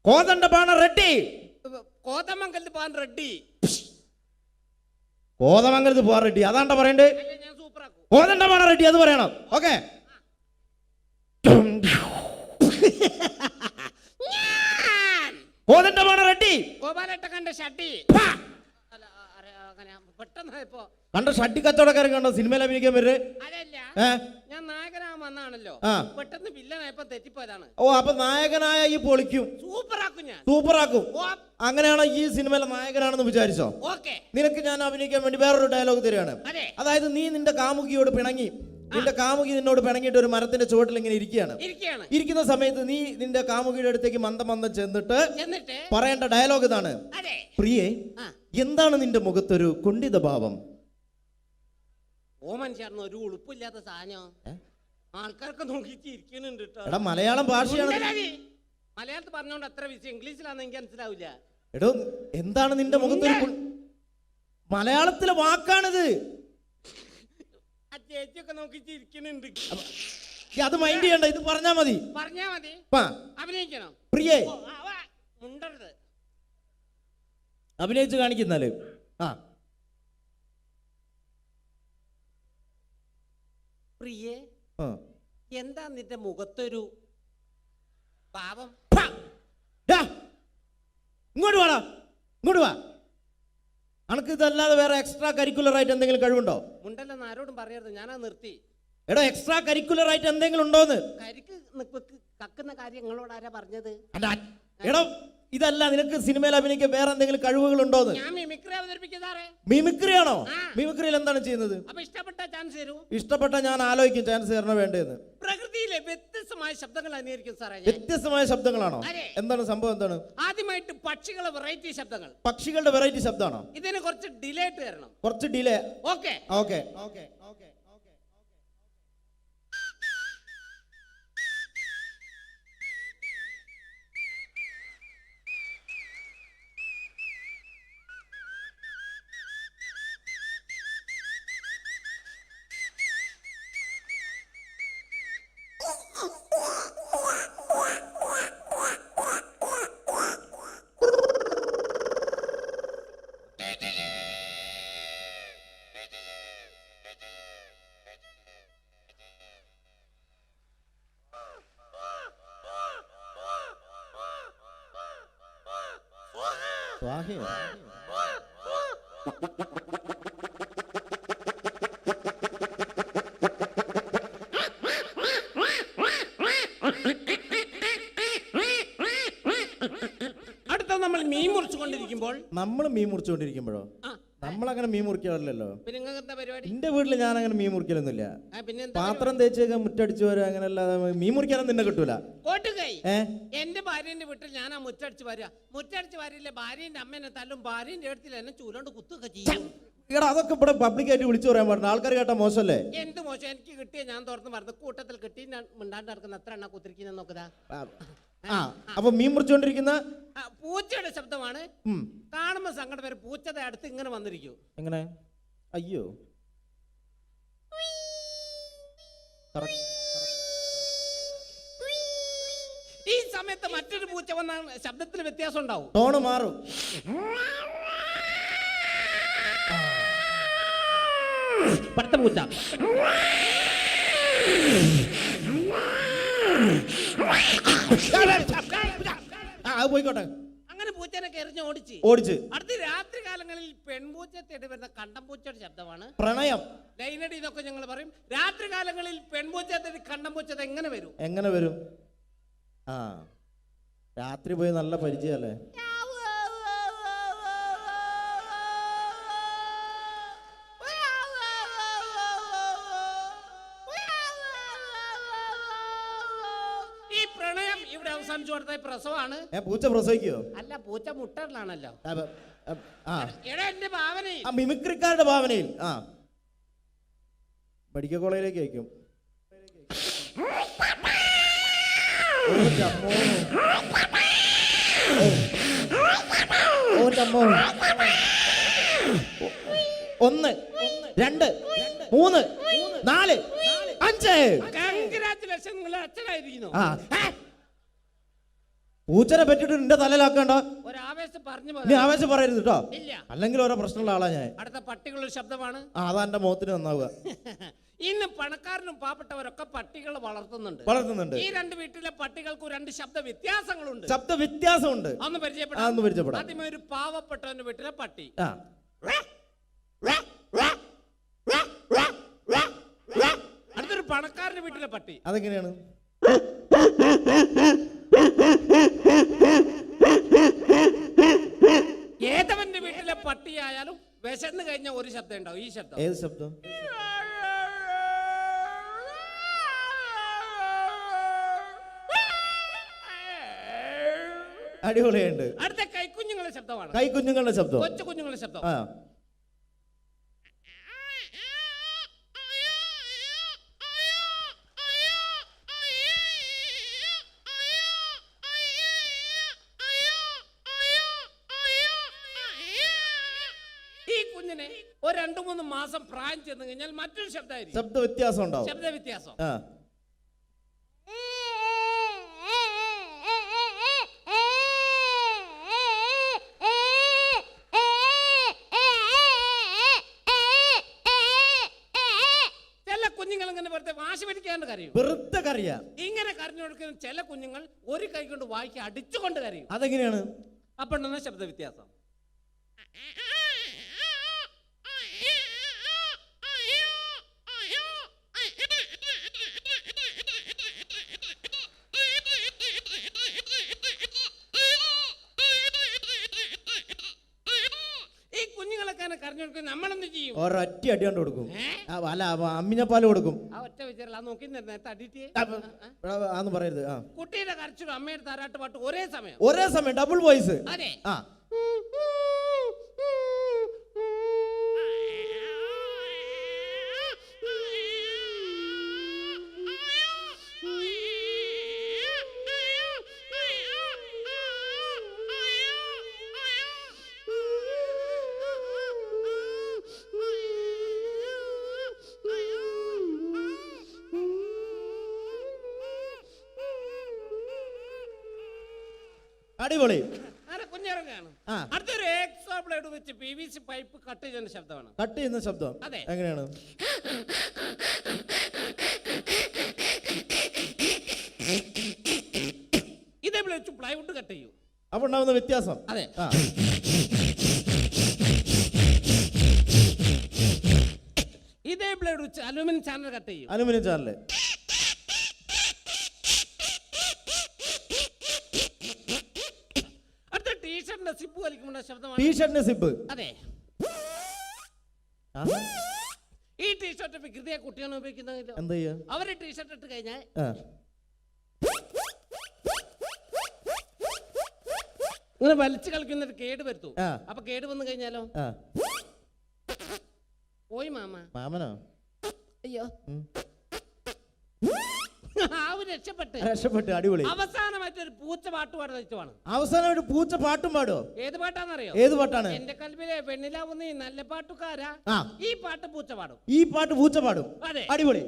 കോതണ്ടപാണ റെഡ്ഡി. കോതമംഗലത്ത് പോകാൻ റെഡ്ഡി. കോതമംഗലത്ത് പോകാൻ റെഡ്ഡി, അതാണ്ട പറയണ്ടേ? കോതണ്ടപാണ റെഡ്ഡി, അത് പറയണം. ഓക്കെ. കോതണ്ടപാണ റെഡ്ഡി. ഗോപാലട്ട കണ്ട ഷട്ടി. പെട്ടെന്ന് കണ്ട ഷട്ടി കച്ചവടക്കാരൻ കണ്ടോ സിനിമയിൽ അഭിനയിക്കാൻ വരുന്നത്? അതല്ല, ഞാൻ നായകനാ വന്നാണല്ലോ ആ. പെട്ടെന്ന് വില്ലനായപ്പോ തെറ്റിപ്പോയതാണ്. ഓ അപ്പൊ നായകനായ ഈ പൊളിക്കും, സൂപ്പറാക്കും ഞാൻ. സൂപ്പറാക്കും. അങ്ങനെയാണോ ഈ സിനിമയിലെ നായകനാണെന്ന് വിചാരിച്ചോ? ഓക്കെ. നിനക്ക് ഞാൻ അഭിനയിക്കാൻ വേണ്ടി വേറൊരു ഡയലോഗ് തരികയാണ്. അതെ. അതായത് നീ നിന്റെ കാമുകിയോട് പിണങ്ങി, നിന്റെ കാമുകി നിന്നോട് പിണങ്ങിയിട്ട് ഒരു മരത്തിന്റെ ചുവട്ടിൽ ഇങ്ങനെ ഇരിക്കുകയാണ്. ഇരിക്കുന്ന സമയത്ത് നീ നിന്റെ കാമുകിയുടെ അടുത്തേക്ക് മന്ദം ചെന്നിട്ട് പറയേണ്ട ഡയലോഗ് ഇതാണ്: അതെ. പ്രിയേ, എന്താണ് നിന്റെ മുഖത്തൊരു കുണ്ഠിത ഭാവം? ഓമൻ ചേർന്ന് ഒരു ഉളുപ്പില്ലാത്ത സാധനം ആൾക്കാർക്ക് നോക്കിച്ച് ഇരിക്കുന്നുണ്ട് കേട്ടോ. എടാ മലയാളം ഭാഷയാണ്. മലയാളത്തിൽ പറഞ്ഞോണ്ട് അത്ര വിഷയം, ഇംഗ്ലീഷിലാണെന്ന് എനിക്ക് മനസ്സിലാവില്ല. എടോ എന്താണ് നിന്റെ മുഖത്തൊരു മലയാളത്തിലെ വാക്കാണിത്. ആ ചേച്ചിയൊക്കെ നോക്കിച്ച് ഇരിക്കുന്നുണ്ട്. അത് മൈൻഡ് ചെയ്യണ്ട, ഇത് പറഞ്ഞാ മതി. പറഞ്ഞാ മതി. അഭിനയിക്കണം. പ്രിയേ മുണ്ടരുത്, അഭിനയിച്ച് കാണിക്കുന്നാല്. ആ പ്രിയേ, എന്താ നിന്റെ മുഖത്തൊരു പാവം? ഇങ്ങോട്ട് വാടാ, ഇങ്ങോട്ട് വാ. അനക്ക് ഇതല്ലാതെ വേറെ എക്സ്ട്രാ കരിക്കുലർ ആയിട്ട് എന്തെങ്കിലും കഴിവുണ്ടോ? മുണ്ടല്ലെന്ന് ആരോടും പറയരുത്, ഞാനാ നിർത്തി. എടോ എക്സ്ട്രാ കരിക്കുലർ ആയിട്ട് എന്തെങ്കിലും ഉണ്ടോന്ന്? കരിക്ക് കക്കുന്ന കാര്യം നിങ്ങളോട് ആരാ പറഞ്ഞത്? എടോ ഇതല്ല, നിനക്ക് സിനിമയിൽ അഭിനയിക്കാൻ വേറെ എന്തെങ്കിലും കഴിവുകൾ ഉണ്ടോന്ന്? ഞാൻ മിമിക്രി അവതരിപ്പിക്കുന്നതാറേ. മിമിക്രി ആണോ? മിമിക്രിയിൽ എന്താണ് ചെയ്യുന്നത്? അപ്പൊ ഇഷ്ടപ്പെട്ട ചാൻസ് തരൂ. ഇഷ്ടപ്പെട്ട ഞാൻ ആലോചിക്കും ചാൻസ് തരണ വേണ്ടതെന്ന്. പ്രകൃതിയിലെ വ്യത്യസ്തമായ ശബ്ദങ്ങൾ അനുകരിക്കും സാറേ. വ്യത്യസ്തമായ ശബ്ദങ്ങളാണോ? എന്താണ് സംഭവം? എന്താണ്? ആദ്യമായിട്ട് പക്ഷികളെ വെറൈറ്റി ശബ്ദങ്ങൾ. പക്ഷികളുടെ വെറൈറ്റി ശബ്ദമാണോ? ഇതിന് കുറച്ച് ഡിലേ ആയിട്ട് തരണം. കുറച്ച് delay. Okay okay okay okay. അടുത്ത നമ്മൾ മീൻ മുറിച്ചുകൊണ്ടിരിക്കുമ്പോൾ മുറിച്ചുകൊണ്ടിരിക്കുമ്പോഴോ? നമ്മളങ്ങനെ മീൻ മുറിക്കാറില്ലല്ലോ. പിന്നെ നിങ്ങൾക്ക് എന്താ പരിപാടി? എന്റെ വീട്ടിൽ ഞാൻ അങ്ങനെ മീൻ മുറിക്കലൊന്നുമില്ല. പിന്നെ പാത്രം തേച്ചൊക്കെ മുറ്റടിച്ചു വരാ, അങ്ങനെ അല്ലാതെ മീൻ മുറിക്കാനൊന്നും നിന്നെ കിട്ടൂല. എന്റെ ഭാര്യന്റെ വീട്ടിൽ ഞാനാ മുറ്റടിച്ച് വരിക. മുറ്റടിച്ച് വരില്ലേ, ഭാര്യന്റെ അമ്മേനെ തല്ലും, ഭാര്യന്റെ അടുത്തിൽ എന്നെ ചൂലോണ്ട് കുത്തൊക്കെ ചെയ്യും. എടാ അതൊക്കെ ഇവിടെ പബ്ലിക്കായിട്ട് വിളിച്ചു പറയാൻ പാടില്ല, ആൾക്കാർ കേട്ടാ മോശമല്ലേ? എന്ത് മോശം? എനിക്ക് കിട്ടിയ ഞാൻ തുറന്ന് പറഞ്ഞു, കൂട്ടത്തിൽ കിട്ടി മിണ്ടാണ്ട് നടക്കുന്ന എത്ര എണ്ണ കുത്തിരിക്കുന്ന നോക്കതാ. അപ്പൊ മീൻ മുറിച്ചുകൊണ്ടിരിക്കുന്ന പൂച്ചയുടെ ശബ്ദമാണ്. കാണുമ്പോ സങ്കടം വരെ. പൂച്ചയുടെ അടുത്ത് ഇങ്ങനെ വന്നിരിക്കും. എങ്ങനെ? അയ്യോ, ഈ സമയത്ത് മറ്റൊരു പൂച്ച വന്ന ശബ്ദത്തിന് വ്യത്യാസം ഉണ്ടാവും, ടോണ് മാറും. അടുത്ത പൂച്ച പോയിക്കോട്ടെ. അങ്ങനെ പൂച്ചനൊക്കെ എറിഞ്ഞ് ഓടിച്ച് അടുത്ത രാത്രി കാലങ്ങളിൽ പെൺപൂച്ച തേടി വരുന്ന കണ്ടംപൂച്ചയുടെ ശബ്ദമാണ് പ്രണയം. ലൈനടി ഇതൊക്കെ ഞങ്ങൾ പറയും. രാത്രി കാലങ്ങളിൽ പെൺപൂച്ച തേടി കണ്ടംപൂച്ച എങ്ങനെ വരും? എങ്ങനെ വരും? രാത്രി പോയി നല്ല പരിചയല്ലേ? പ്രസവമാണ്. പൂച്ച പ്രസവിക്കോ? അല്ല, പൂച്ച മുട്ടലാണല്ലോ. എന്റെ ഭാവനയിൽ, മിമിക്രിക്കാരുടെ ഭാവനയിൽ മെഡിക്കൽ കോളേജിലേക്ക് അയക്കും. ഒന്ന്, രണ്ട്, മൂന്ന്, നാല്, അഞ്ച്. കൺഗ്രാറ്റുലേഷൻ, നിങ്ങൾ അച്ഛനായിരിക്കുന്നു. പൂച്ചനെ പറ്റിട്ട് നിന്റെ തലയിലാക്കണ്ട. നീ ആവേശം പറയരുത് കേട്ടോ, അല്ലെങ്കിൽ ഓരോ പ്രശ്നമുള്ള ആളാ ഞാൻ. അടുത്ത പട്ടികളുടെ ശബ്ദമാണ്. അതാ എന്റെ മുഖത്തിന് നന്നാവുക. ഇന്ന് പണക്കാരനും പാവപ്പെട്ടവരൊക്കെ പട്ടികളെ വളർത്തുന്നുണ്ട്. ഈ രണ്ട് വീട്ടിലെ പട്ടികൾക്ക് രണ്ട് ശബ്ദ വ്യത്യാസങ്ങളുണ്ട്. ഒന്ന് പരിചയപ്പെടാം. ആദ്യമേ ഒരു പാവപ്പെട്ടവന്റെ വീട്ടിലെ പട്ടി. അടുത്തൊരു പണക്കാരന്റെ വീട്ടിലെ പട്ടി. അതെങ്ങനെയാണ്? ഏതവന്റെ വീട്ടിലെ പട്ടിയായാലും വിശന്ന് കഴിഞ്ഞ ഒരു ശബ്ദം ഉണ്ടാവും. ഈ ശബ്ദം. ഏത് ശബ്ദം? അടിപൊളിയുണ്ട്. അടുത്ത കൈക്കുഞ്ഞുങ്ങളുടെ ശബ്ദമാണ്. കൈക്കുഞ്ഞുങ്ങളുടെ ശബ്ദം. കൊച്ചു കുഞ്ഞുങ്ങളുടെ ശബ്ദം. ആ, ഈ കുഞ്ഞിനെ ഒരു 2-3 മാസം പ്രായം ചെന്ന് കഴിഞ്ഞാൽ മറ്റൊരു ശബ്ദമായിരിക്കും. ശബ്ദ വ്യത്യാസം ഉണ്ടാവും. ശബ്ദ വ്യത്യാസം. ആ, ചില കുഞ്ഞുങ്ങൾ ഇങ്ങനെ വെറുതെ വാശി പിടിക്കാണ്ട് കരയും. വെറുതെ കറിയാ. ഇങ്ങനെ കരഞ്ഞു കൊടുക്കുന്ന ചില കുഞ്ഞുങ്ങൾ ഒരു കൈ കൊണ്ട് വായിക്ക് അടിച്ചുകൊണ്ട് കരയും. അതെങ്ങനെയാണ്? അപ്പോഴാണ് ശബ്ദ വ്യത്യാസം. ഈ കുഞ്ഞുങ്ങളൊക്കെ കരഞ്ഞു കൊടുക്കുന്ന നമ്മളെന്ത് ചെയ്യും? ഒരൊറ്റ അടി കൊണ്ട് കൊടുക്കും. അല്ല, അമ്മിഞ്ഞപ്പാല് കൊടുക്കും. ആ ഒറ്റ വിചാരം നോക്കി നേരത്തെ അടിയിട്ട് ആന്ന് പറയരുത്. ആ, കുട്ടിയുടെ കരച്ചിലും അമ്മയുടെ താരാട്ട് പാട്ട് ഒരേ സമയം. ഒരേ സമയം ഡബിൾ വോയിസ്. അതെ. ആ, അടിപൊളി. കുഞ്ഞിറങ്ങാണ്. ആ. അടുത്തൊരു എക്സ്ട്രാ ബ്ലേഡ് വെച്ച് PVC പൈപ്പ് കട്ട് ചെയ്യുന്ന ശബ്ദമാണ്. കട്ട് ചെയ്യുന്ന ശബ്ദം. അതെ. എങ്ങനെയാണ്? ഇതേപോലെ വെച്ച് പ്ലൈവുഡ് കട്ട് ചെയ്യൂ. അപ്പൊ ഉണ്ടാവുന്ന വ്യത്യാസം. അതെ. ആ, ഇതേ ബ്ലേഡ് വെച്ച് അലുമിനിയം ചാനൽ കട്ട് ചെയ്യും. Aluminium channel. അടുത്ത ടീഷർട്ടിന്റെ സിപ്പ് വലിക്കുമ്പോൾ ശബ്ദമാണ്. ടീഷർട്ടിന്റെ സിബ്. അതെ. ആഹാ. ഈ ടീഷർട്ട് വികൃതിയെ കുട്ടിയാണ് ഉപയോഗിക്കുന്നത്. എന്താ ചെയ്യാ? അവര് ടീഷർട്ട് ഇട്ട് കഴിഞ്ഞാൽ ആ, ഇങ്ങനെ വലിച്ചു കളിക്കുന്നൊരു കേട് വരുത്തു. ആ. അപ്പൊ കേട് വന്നു കഴിഞ്ഞാലോ? ആ. പോയി മാമ. മാമനോ? അയ്യോ. രക്ഷപ്പെട്ട്. രക്ഷപ്പെട്ട്. അടിപൊളി. അവസാനമായിട്ട് ഒരു പൂച്ച പാട്ട് പാടുന്ന ഇഷ്ടമാണ്. അവസാനം ഒരു പൂച്ച പാട്ടും പാടോ? ഏത് പാട്ടാന്നറിയോ? ഏത് പാട്ടാണ്? എന്റെ കൽവിലെ വെണ്ണിലാവുന്ന നല്ല പാട്ടുകാരാ. ആ. ഈ പാട്ട് പൂച്ച പാടും. ഈ പാട്ട് പൂച്ച പാടും. അതെ. അടിപൊളി.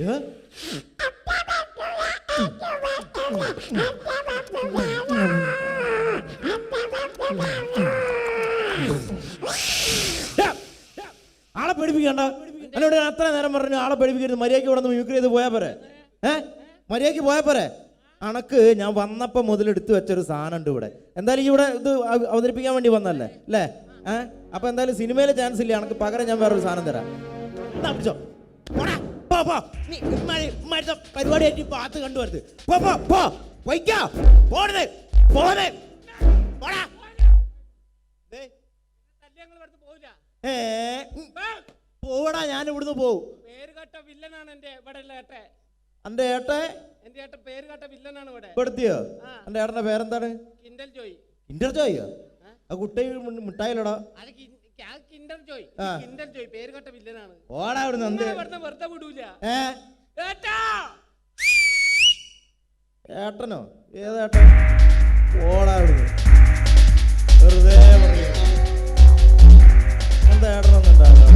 ഏ? ആളെ പേടിപ്പിക്കണ്ട. എന്നോട് ഞാൻ അത്ര നേരം പറഞ്ഞു ആളെ പേടിപ്പിക്കരുത്. മര്യാദയ്ക്ക് ഇവിടെ നിന്ന് മ്യൂക്കർ ചെയ്ത് പോയാ പോരെ? മര്യാദയ്ക്ക് പോയാ പോരെ? അണക്ക് ഞാൻ വന്നപ്പോ മുതൽ എടുത്തു വെച്ചൊരു സാധനം ഉണ്ട് ഇവിടെ. എന്തായാലും ഇവിടെ ഇത് അവതരിപ്പിക്കാൻ വേണ്ടി വന്നല്ലേ അല്ലേ? അപ്പൊ എന്തായാലും സിനിമയിലെ ചാൻസ് ഇല്ല. അണക്ക് പകരം ഞാൻ വേറൊരു സാധനം തരാം. പരിപാടിയായിട്ട് പാത്ത് കണ്ടുവരുത്. പോവടാ, ഞാൻ ഇവിടുന്ന് പോവും. പേരുകേട്ട വില്ലനാണ് എന്റെ ഇവിടെ ഏട്ടെ. എന്റെ ഏട്ടെ? എന്റെ ഏട്ടൻ പേരുകേട്ട വില്ലനാണ് ഇവിടെ. പെടുത്തിയോ? എന്റെ ഏട്ടന്റെ പേരെന്താണ്? കിൻഡൽ ജോയ്. Kinder Joyo? ആ കുട്ടി മിഠായിലടാ. അത് കിൻഡർ ജോയ്. കിൻഡൽ ജോയ് പേരുകേട്ട വില്ലനാണ്. ഓടാ ഇവിടുന്ന്. വെറുതെ വിടൂല. ഏട്ടാ. ഏട്ടനോ? ഏതേട്ടൻ? ഓടാ ഇവിടുന്ന്. വെറുതെ പറയാ. എന്താ ഏട്ടനൊന്നും ഉണ്ടാവില്ല.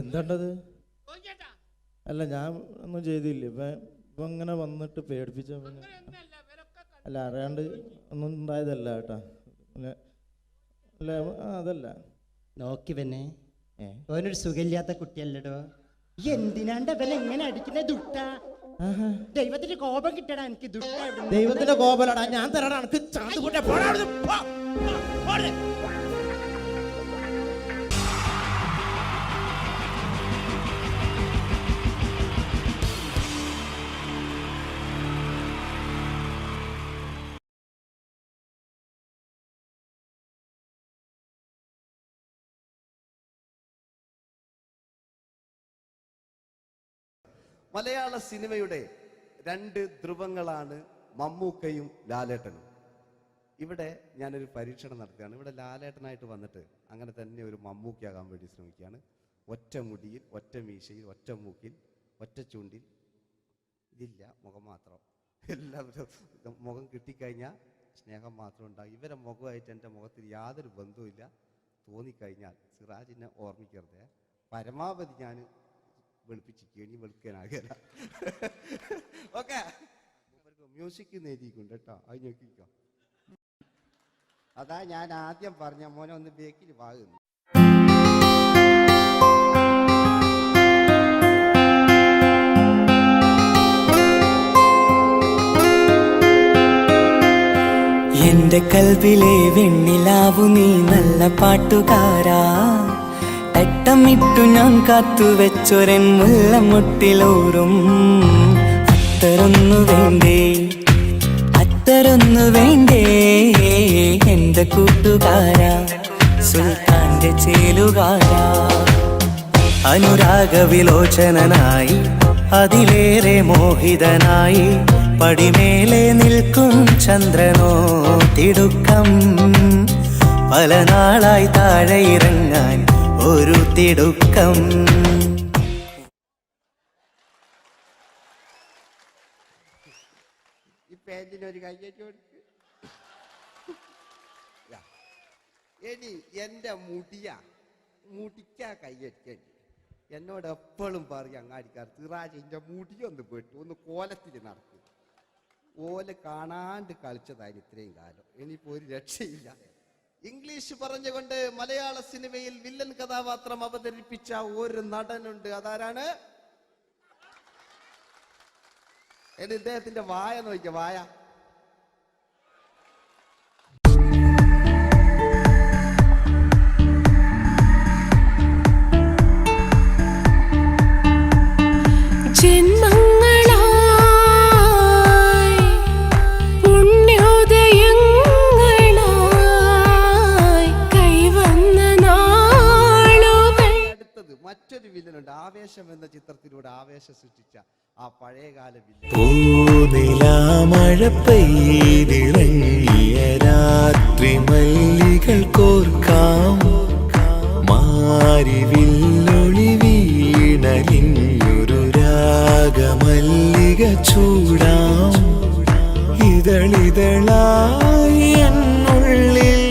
എന്താണ്ടത്? അല്ല ഞാൻ ഒന്നും ചെയ്തില്ല. ഇപ്പം ഇങ്ങനെ വന്നിട്ട് പേടിപ്പിച്ച അല്ല അറിയാണ്ട് ഒന്നും ഉണ്ടായതല്ല കേട്ടാ. അല്ല അതല്ല നോക്കി പിന്നെ ഓനൊരു സുഖമില്ലാത്ത കുട്ടിയല്ലടോ. ഈ എന്തിനാണ്ട് അവൻ എങ്ങനെ അടിക്കുന്ന ദുട്ട? ദൈവത്തിന്റെ കോപം കിട്ടടാ എനിക്ക് ദുട്ട. ദൈവത്തിന്റെ കോപലടാ ഞാൻ തരടാ എനിക്ക് ചാന്ത് പൊട്ടെ പോടാ അവിടുന്ന്. പോ, പോടെ. മലയാള സിനിമയുടെ രണ്ട് ധ്രുവങ്ങളാണ് മമ്മൂക്കയും ലാലേട്ടനും. ഇവിടെ ഞാനൊരു പരീക്ഷണം നടത്തുകയാണ്. ഇവിടെ ലാലേട്ടനായിട്ട് വന്നിട്ട് അങ്ങനെ തന്നെ ഒരു മമ്മൂക്കയാകാൻ വേണ്ടി ശ്രമിക്കുകയാണ്. ഒറ്റ മുടിയിൽ, ഒറ്റ മീശയിൽ, ഒറ്റ മൂക്കിൽ, ഒറ്റ ചൂണ്ടിൽ, ഇതില്ല, മുഖം മാത്രം. എല്ലാവരും മുഖം കിട്ടിക്കഴിഞ്ഞാൽ സ്നേഹം മാത്രം ഉണ്ടാകും. ഇവരെ മുഖമായിട്ട് എൻ്റെ മുഖത്തിൽ യാതൊരു ബന്ധവുമില്ല. തോന്നിക്കഴിഞ്ഞാൽ സിറാജിനെ ഓർമ്മിക്കരുത്. പരമാവധി ഞാൻ വെളുപ്പിച്ചിരിക്കുക, ഇനി വെളുക്കാനാകില്ല. ഓക്കെ, മ്യൂസിക് നേടിയിട്ടുണ്ട് കേട്ടോ, അത് നോക്കിക്കോ. അതാ ഞാൻ ആദ്യം പറഞ്ഞ മോനെ ഒന്ന് ബേക്കിൽ വാങ്ങുന്നു. എന്റെ കൽവിലെ വെണ്ണിലാവു നീ നല്ല പാട്ടുകാരാ. തട്ടമിട്ടു ഞാൻ കാത്തുവെച്ചൊരൻ മുല്ലമുട്ടിലോറും. അത്തരൊന്നു വേണ്ടേ, അത്തരൊന്നു വേണ്ടേ എന്റെ കൂട്ടുകാരാ, സുൽത്താന്റെ ചേലുകാരാ. അനുരാഗവിലോചനായി അതിലേറെ മോഹിതനായി പടിമേലെ നിൽക്കും ചന്ദ്രനോ തിടുക്കം. പല നാളായി താഴെ ഇറങ്ങാൻ ഒരു തിടുക്കം. ഈ പാൻറ്റിനൊരു കയ്യേറ്റ് കൊടുക്ക്. എടി എൻ്റെ മുടിക്കാ കയ്യേറ്റേണ്ടി. എന്നോട് എപ്പോഴും പറയും അങ്ങാടിക്കാർ, സിറാജ് എൻ്റെ മുടിയൊന്ന് പോയിട്ട് ഒന്ന് കോലത്തിൽ നടക്കും. ഓല കാണാണ്ട് കളിച്ചതായിരുന്നു ഇത്രയും കാലം. ഇനിയിപ്പോൾ ഒരു രക്ഷയില്ല. ഇംഗ്ലീഷ് പറഞ്ഞുകൊണ്ട് മലയാള സിനിമയിൽ വില്ലൻ കഥാപാത്രം അവതരിപ്പിച്ച ഒരു നടനുണ്ട്. അതാരാണ്? ഇദ്ദേഹത്തിന്റെ വായ നോക്കിയ വായ. മറ്റൊരു വില്ലനുണ്ട്. ആവേശം എന്ന ചിത്രത്തിലൂടെ ആവേശം സൃഷ്ടിച്ച ആ പഴയകാല വില്ലൻ. മഴ പെയ്തിറങ്ങിയ രാത്രി മല്ലികൾ കോർക്കാം, മാരി വില്ലൊളി വീണലിഞ്ഞൊരു രാഗമല്ലിക ചൂടാം. ഇതളിതളായി എന്നുള്ളിൽ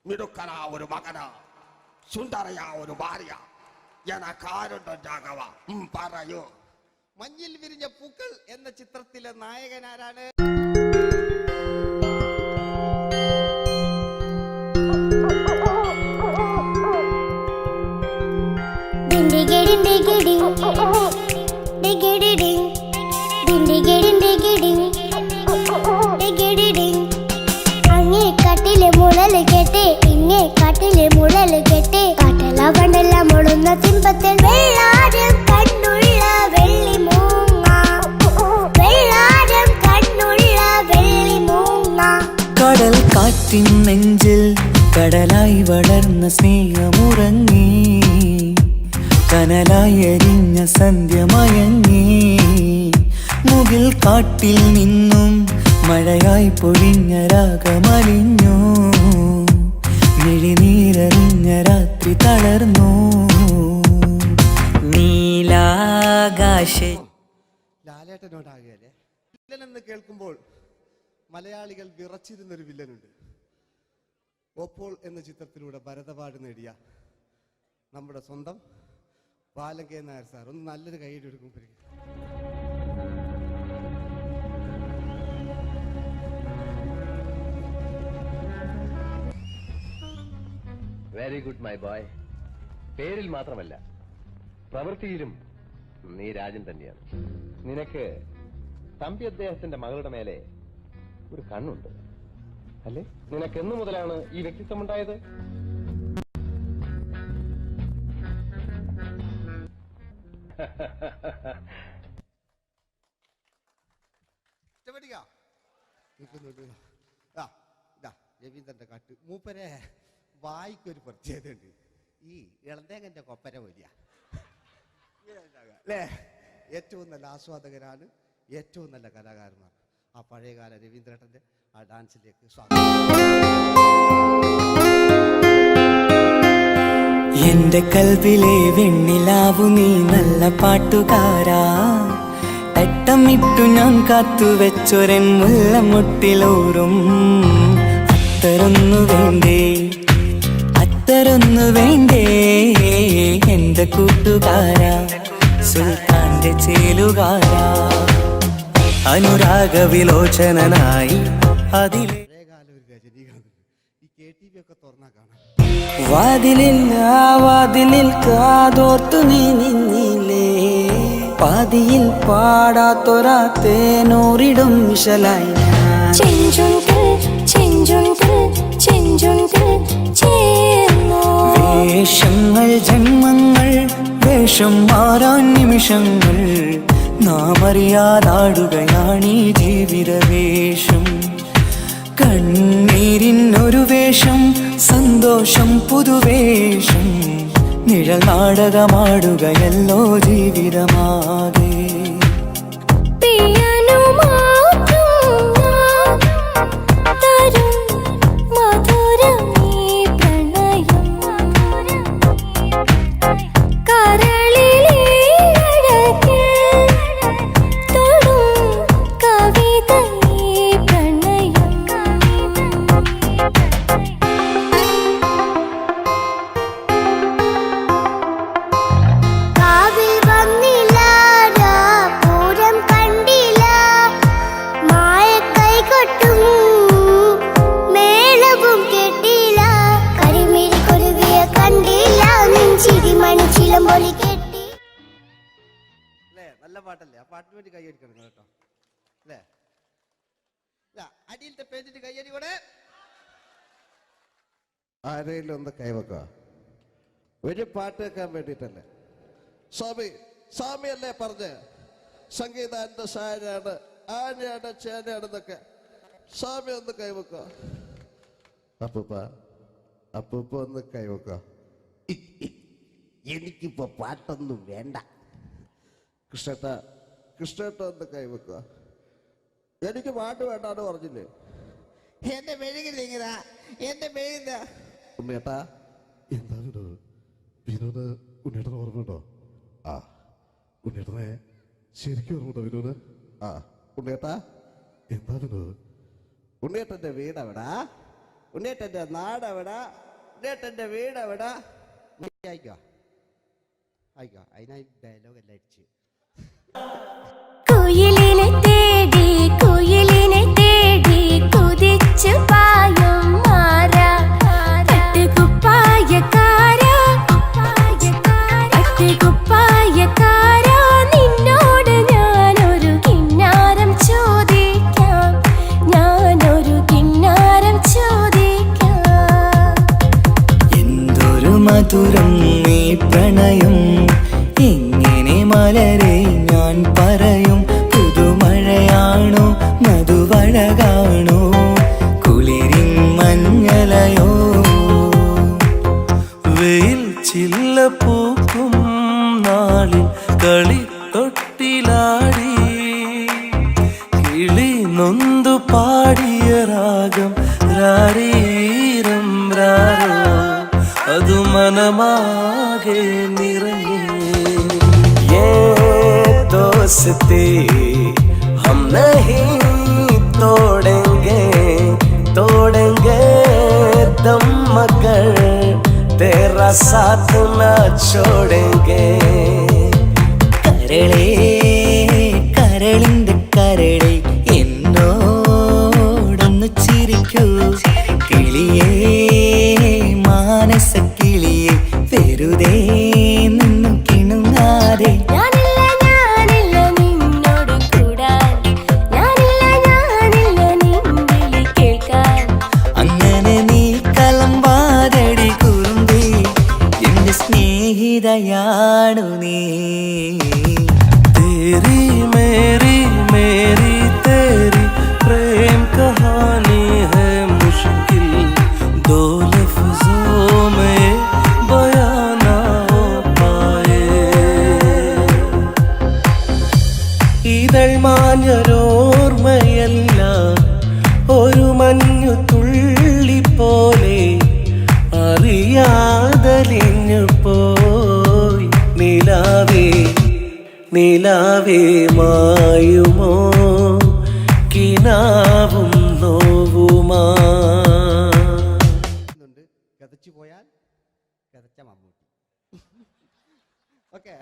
മിടുക്കനാ ഒരു മകനാ, സുന്ദരയാ ഒരു ഭാര്യ, എനക്കാരുണ്ടോ രാഘവ പറയൂ. മഞ്ഞിൽ വിരിഞ്ഞ പൂക്കൾ എന്ന ചിത്രത്തിലെ നായകനാരാണ്? അങ്ങേ കട്ടിലെ മുഴല് കേട്ട് ഇങ്ങേ കാട്ടിലെ മുഴല് കേട്ട് കാട്ടല കണ്ടല്ല മുളുന്ന സിംഹത്തിൽ വെള്ളാരം കണ്ണുള്ള വെള്ളി മൂങ്ങ, വെള്ളാരം കണ്ണുള്ള വെള്ളി മൂങ്ങ. കടൽ കാറ്റിൻ നെഞ്ചിൽ കടലായി വളർന്ന സ്നേഹമുറങ്ങി, കനലായി എരിഞ്ഞ സന്ധ്യ മയങ്ങി. മുകിൽ കാട്ടിൽ നിന്നും മഴയായി പൊഴിഞ്ഞ രാഗമലിഞ്ഞു, മിഴിനീരറിഞ്ഞ രാത്രി തളർന്നു. നീലാകാശ ലാലേട്ടനോടാകല്ലേ വില്ലൻ എന്ന് കേൾക്കുമ്പോൾ മലയാളികൾ വിറച്ചിരുന്നൊരു വില്ലനുണ്ട്. ഓപ്പോൾ എന്ന ചിത്രത്തിലൂടെ ഭരതവാട് നേടിയ നമ്മുടെ സ്വന്തം ബാലൻ നായർ സാർ. ഒന്ന് നല്ലൊരു കൈയ്യടി എടുക്കും. Very good my boy. പേരിൽ മാത്രമല്ല പ്രവൃത്തിയിലും നീ രാജൻ തന്നെയാണ്. നിനക്ക് തമ്പി അദ്ദേഹത്തിന്റെ മകളുടെ മേലെ ഒരു കണ്ണുണ്ട് അല്ലേ? നിനക്ക് എന്നു മുതലാണ് ഈ വ്യക്തിത്വമുണ്ടായത്? രവീന്ദ്രന്റെ കാട്ട് മൂപ്പരെ വായിക്കൊരു പ്രത്യേകതയുണ്ട്. ഈ ഇളന്തേങ്ങന്റെ കൊപ്പര വലിയ അല്ലേ? ഏറ്റവും നല്ല ആസ്വാദകരാണ്, ഏറ്റവും നല്ല കലാകാരന്മാർ. ആ പഴയകാല രവീന്ദ്രേട്ടന്റെ ആ ഡാൻസിലേക്ക് സ്വാഗതം. എന്റെ കൽവിലെ വെണ്ണിലാവു നീ നല്ല പാട്ടുകാരാ. തട്ടമിട്ടു ഞാൻ കാത്തുവെച്ചൊരൻ മുല്ലമുട്ടിലോറും അത്തരൊന്നു വേണ്ടേ, അത്തരൊന്നു വേണ്ടേ എന്റെ കൂട്ടുകാരാ, സുൽത്താന്റെ ചേലുകാരാ. അനുരാഗ വിലോചനായി അതിലെ പഴയകാല ഒരു രജനീകാന്ത്. ഈ KTV ഒക്കെ തുറന്നാ കാണാം. വാതിലിൽ ആ വാതിലിൽ കാതോർത്തു നീ നിന്നില്ലേ, പാതിയിൽ പാടാത്തൊരാ തേനൂറിടും മിശലായി. വേഷങ്ങൾ ജന്മങ്ങൾ വേഷം മാറാൻ നിമിഷങ്ങൾ, നാം അറിയാതാടുകയാണീ ജീവിതവേഷം. കണ്ണീരിനൊരു വേഷം, സന്തോഷം പുതുവേഷം, നിഴൽ നാടകമാടുകയല്ലോ ജീവിതമാകെ. നല്ല പാട്ടല്ലേ? ആ പാട്ടിന് വേണ്ടി കൈയടിക്കണം കേട്ടോ അല്ലേ? അടിയിലത്തെ പേജിന്റെ കൈയടി കൂടെ ആരെങ്കിലും ഒന്ന് കൈവക്ക. ഒരു പാട്ട് വെക്കാൻ വേണ്ടിട്ടല്ലേ? സ്വാമി അല്ലേ പറഞ്ഞ് സംഗീതം എന്റെ സാരാണ്, ആനയാണ് ചേനയാണെന്നൊക്കെ. സ്വാമി ഒന്ന് കൈവക്ക. അപ്പൂപ്പ ഒന്ന് കൈവക്ക. എനിക്കിപ്പോ പാട്ടൊന്നും വേണ്ട. കൃഷ്ണേട്ട ഒന്ന് കൈവെക്കുക. എനിക്ക് പാട്ട് വേണ്ടാന്ന് പറഞ്ഞില്ലേ? എന്റെ മെഴുകില്ല, എന്റെ മെഴുകില്ല. ഉണ്ണേട്ടാ എന്താണ് വിനോദ്? ഉണ്ണേട്ടനെ ഓർമ്മയുണ്ടോ? ആ ഉണ്ണേട്ടനെ ശരിക്കും ഓർമ്മയുണ്ടോ വിനോദ്? ആ ഉണ്ണേട്ടാ എന്താ വിനോദ്? ഉണ്ണേട്ടന്റെ വീടെവിടാ? ഉണ്ണേട്ടന്റെ നാടെവിടാ? ഉണ്ണേട്ടന്റെ വീടെവിടാ? ആയിക്കോ ആയിക്കോ. അതിനായി ഡയലോഗ് എല്ലാം അടിച്ച്. കുയിലിനെ തേടി കുയിലിനെ തേടി കുതിച്ചു പായും മാറാ, തട്ടുകുപ്പായക്കാരാ തട്ടുകുപ്പായക്കാരാ, നിന്നോട് ഞാനൊരു കിന്നാരം ചോദിക്കാം, ഞാനൊരു കിന്നാരം ചോദിക്കാം. എന്തൊരു മധുരം നീ പ്രണയം, എങ്ങനെ മലരെ ഞാൻ പറയും. പുതുമഴയാണോ മധുവഴകാണോ കുളിരിൻ മഞ്ഞലയോ, വെയിൽ ചില്ല പൂക്കും നാളിൽ കളി തൊട്ടിലാടി, കിളി നൊന്തു പാടിയ രാഗം രാരീരം രാരോ, അത് മനമാകെ നിറഞ്ഞേ. दोस्ती हम नहीं तोड़ेंगे, तोड़ेंगे दम मगर तेरा साथ ना छोड़ेंगे കരളേ കരളിന്റെ കരളെ എന്നോടൊന്നു ചിരിക്കൂ കിളിയേ മാനസ കിളിയെ വെറുതെ നിന്നും കിണുങ്ങാതെ ഞാനില്ല നിന്നോട് കൂടാൻ ഞാനില്ല നിൻവിളി കേൾക്കാൻ അങ്ങനെ നീ കലമ്പാതടി കുറുമ്പി എന്റെ സ്നേഹിതയാണു നീ तेरी मेरी मेरी तेरी प्रेम कहानी है मुश्किल दो लफ्जों में बयां ना हो पाए ഇതൾ മാഞ്ഞൊരോർമ്മയല്ല ഒരു മഞ്ഞു തുള്ളി പോലെ അറിയാതലിഞ്ഞു പോയി നിലാവേ നിലാവേ മായുമോ കിനാവും നോവുമാ കതച്ചു പോയാൽ കതച്ച മമ്മൂട്ടി. ഓക്കെ,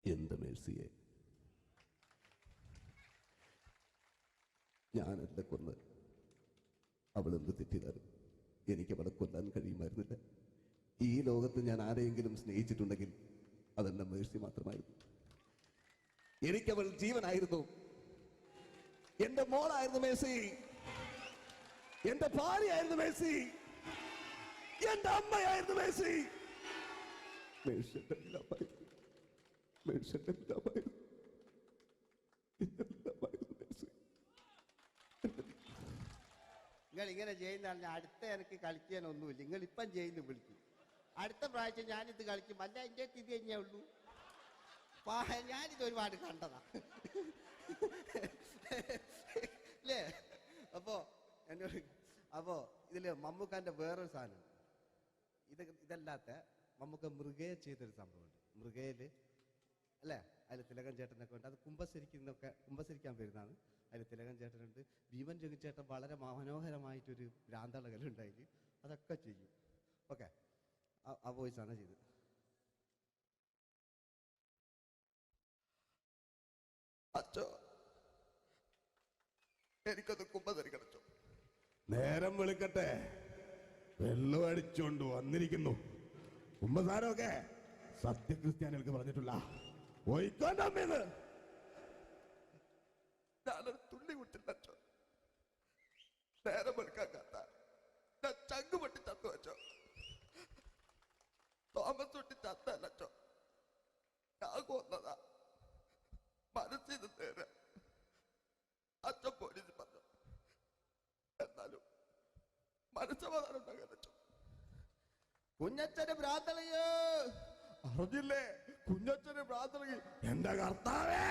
എന്ത് മേഴ്സിയെ, ഞാനല്ല കൊന്ന്, അവളെന്ത് തെറ്റിയതാണ്. എനിക്ക് അവളെ കൊല്ലാൻ കഴിയുമായിരുന്നില്ല. ഈ ലോകത്ത് ഞാൻ ആരെയെങ്കിലും സ്നേഹിച്ചിട്ടുണ്ടെങ്കിൽ അതെന്റെ മേഴ്സി മാത്രമായിരുന്നു. എനിക്കവൾ ജീവനായിരുന്നു, എന്റെ മോളായിരുന്നു മേഴ്സി, എന്റെ ഭാര്യയായിരുന്നു മേഴ്സി, എന്റെ അമ്മയായിരുന്നു മേഴ്സി. മേഴ്സിയുടെ എല്ലാമായിരുന്നു, മേഴ്സിയുടെ എല്ലാമായിരുന്നു, എല്ലാമായിരുന്നു മേഴ്സി. നിങ്ങൾ ഇങ്ങനെ ചെയ്യുന്ന അടുത്ത എനിക്ക് കളിക്കാനൊന്നുമില്ല. നിങ്ങൾ ഇപ്പം ചെയ്യുന്നു വിളിക്കും, അടുത്ത പ്രാവശ്യം ഞാനിത് കളിക്കും. അല്ല, എൻ്റെ ഇത് കഴിഞ്ഞേ ഉള്ളൂ. ഞാനിത് ഒരുപാട് കണ്ടതാ അല്ലേ? അപ്പോ ഇതില് മമ്മൂക്കാന്റെ വേറൊരു സാധനം, ഇതല്ലാത്ത മമ്മൂക്ക മൃഗയെ ചെയ്തൊരു സംഭവമുണ്ട്. മൃഗയില് അല്ലേ, അതിൽ തിലകൻ ചേട്ടനൊക്കെ ഉണ്ട്. അത് കുമ്പസരിക്കാൻ വരുന്നതാണ്. അതിൽ തിലകൻ ചേട്ടനുണ്ട്, ഭീമൻ രഘുചേട്ടൻ വളരെ മനോഹരമായിട്ടൊരു ഭ്രാന്തളകലുണ്ടായി. അതൊക്കെ ചെയ്യും. ഓക്കെ, ആ വോയിസാണ് ചെയ്തത്. അച്ചോ, എനിക്കത് കുമ്പസരിക്കണച്ചോ. നേരം വെളുക്കട്ടെ, വെള്ളം അടിച്ചോണ്ട് വന്നിരിക്കുന്നു. കുമ്പസാരമൊക്കെ സത്യക്രിസ്ത്യാനികൾക്ക് പറഞ്ഞിട്ടുള്ള ഒയ്ക്കോണ്ടമ്മേന്ന് ഞാനൊരു തുള്ളി വിട്ടില്ലച്ചോ. നേരം വെളുക്കാൻ കാത്ത ഞാൻ ചങ്ക് പൊട്ടി ചത്തു വെച്ചോ. തോമസ് തൊട്ടി ചത്തല്ലച്ചോ, ഞാൻ കൊന്നതാ. മനസ്സിൽ നേരെ അച്ഛൻ പോലീസ് പറഞ്ഞു. എന്നാലും മനസ്സമാധാനം ഉണ്ടാകാനോ. കുഞ്ഞച്ഛന് ഭ്രാന്തളയോ അറിഞ്ഞില്ലേ? കുഞ്ഞച്ഛന് ഭ്രാന്തളകി. എന്റെ കർത്താവേ,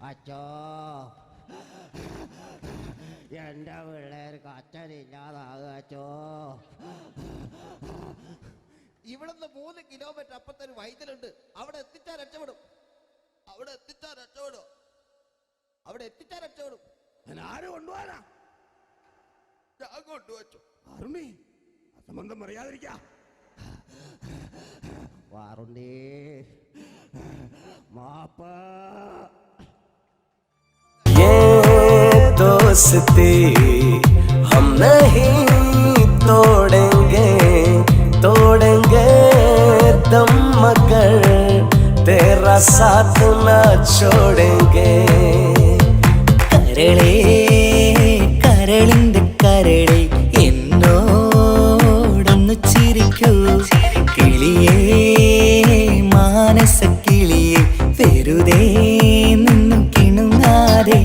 അച്ചോ എന്റെ പിള്ളേർക്ക് അച്ഛനില്ലാതാകുക അച്ചോ. ഇവിടുന്ന് 3 കിലോമീറ്റർ അപ്പുറത്തെ ഒരു വൈദ്യുണ്ട്. അവിടെ എത്തിച്ചാൽ രക്ഷപ്പെടും. ഞാൻ ആരും കൊണ്ടുപോകാനാ? ഞാൻ കൊണ്ടുവച്ചു. അരുണി, അസംബന്ധം അറിയാതിരിക്ക. വാറുണ്ടേ മാപ്പാ. दोस्ती हम नहीं तोड़ेंगे तोड़ेंगे दम मगर तेरा साथ ना छोड़ेंगे കരളേ കരളിന്റെ കരളെ എന്നോടൊന്നു ചിരിക്കൂ കിളിയേ മാനസ കിളിയെ വെറുതെ നിന്നും കിണുങ്ങാതെ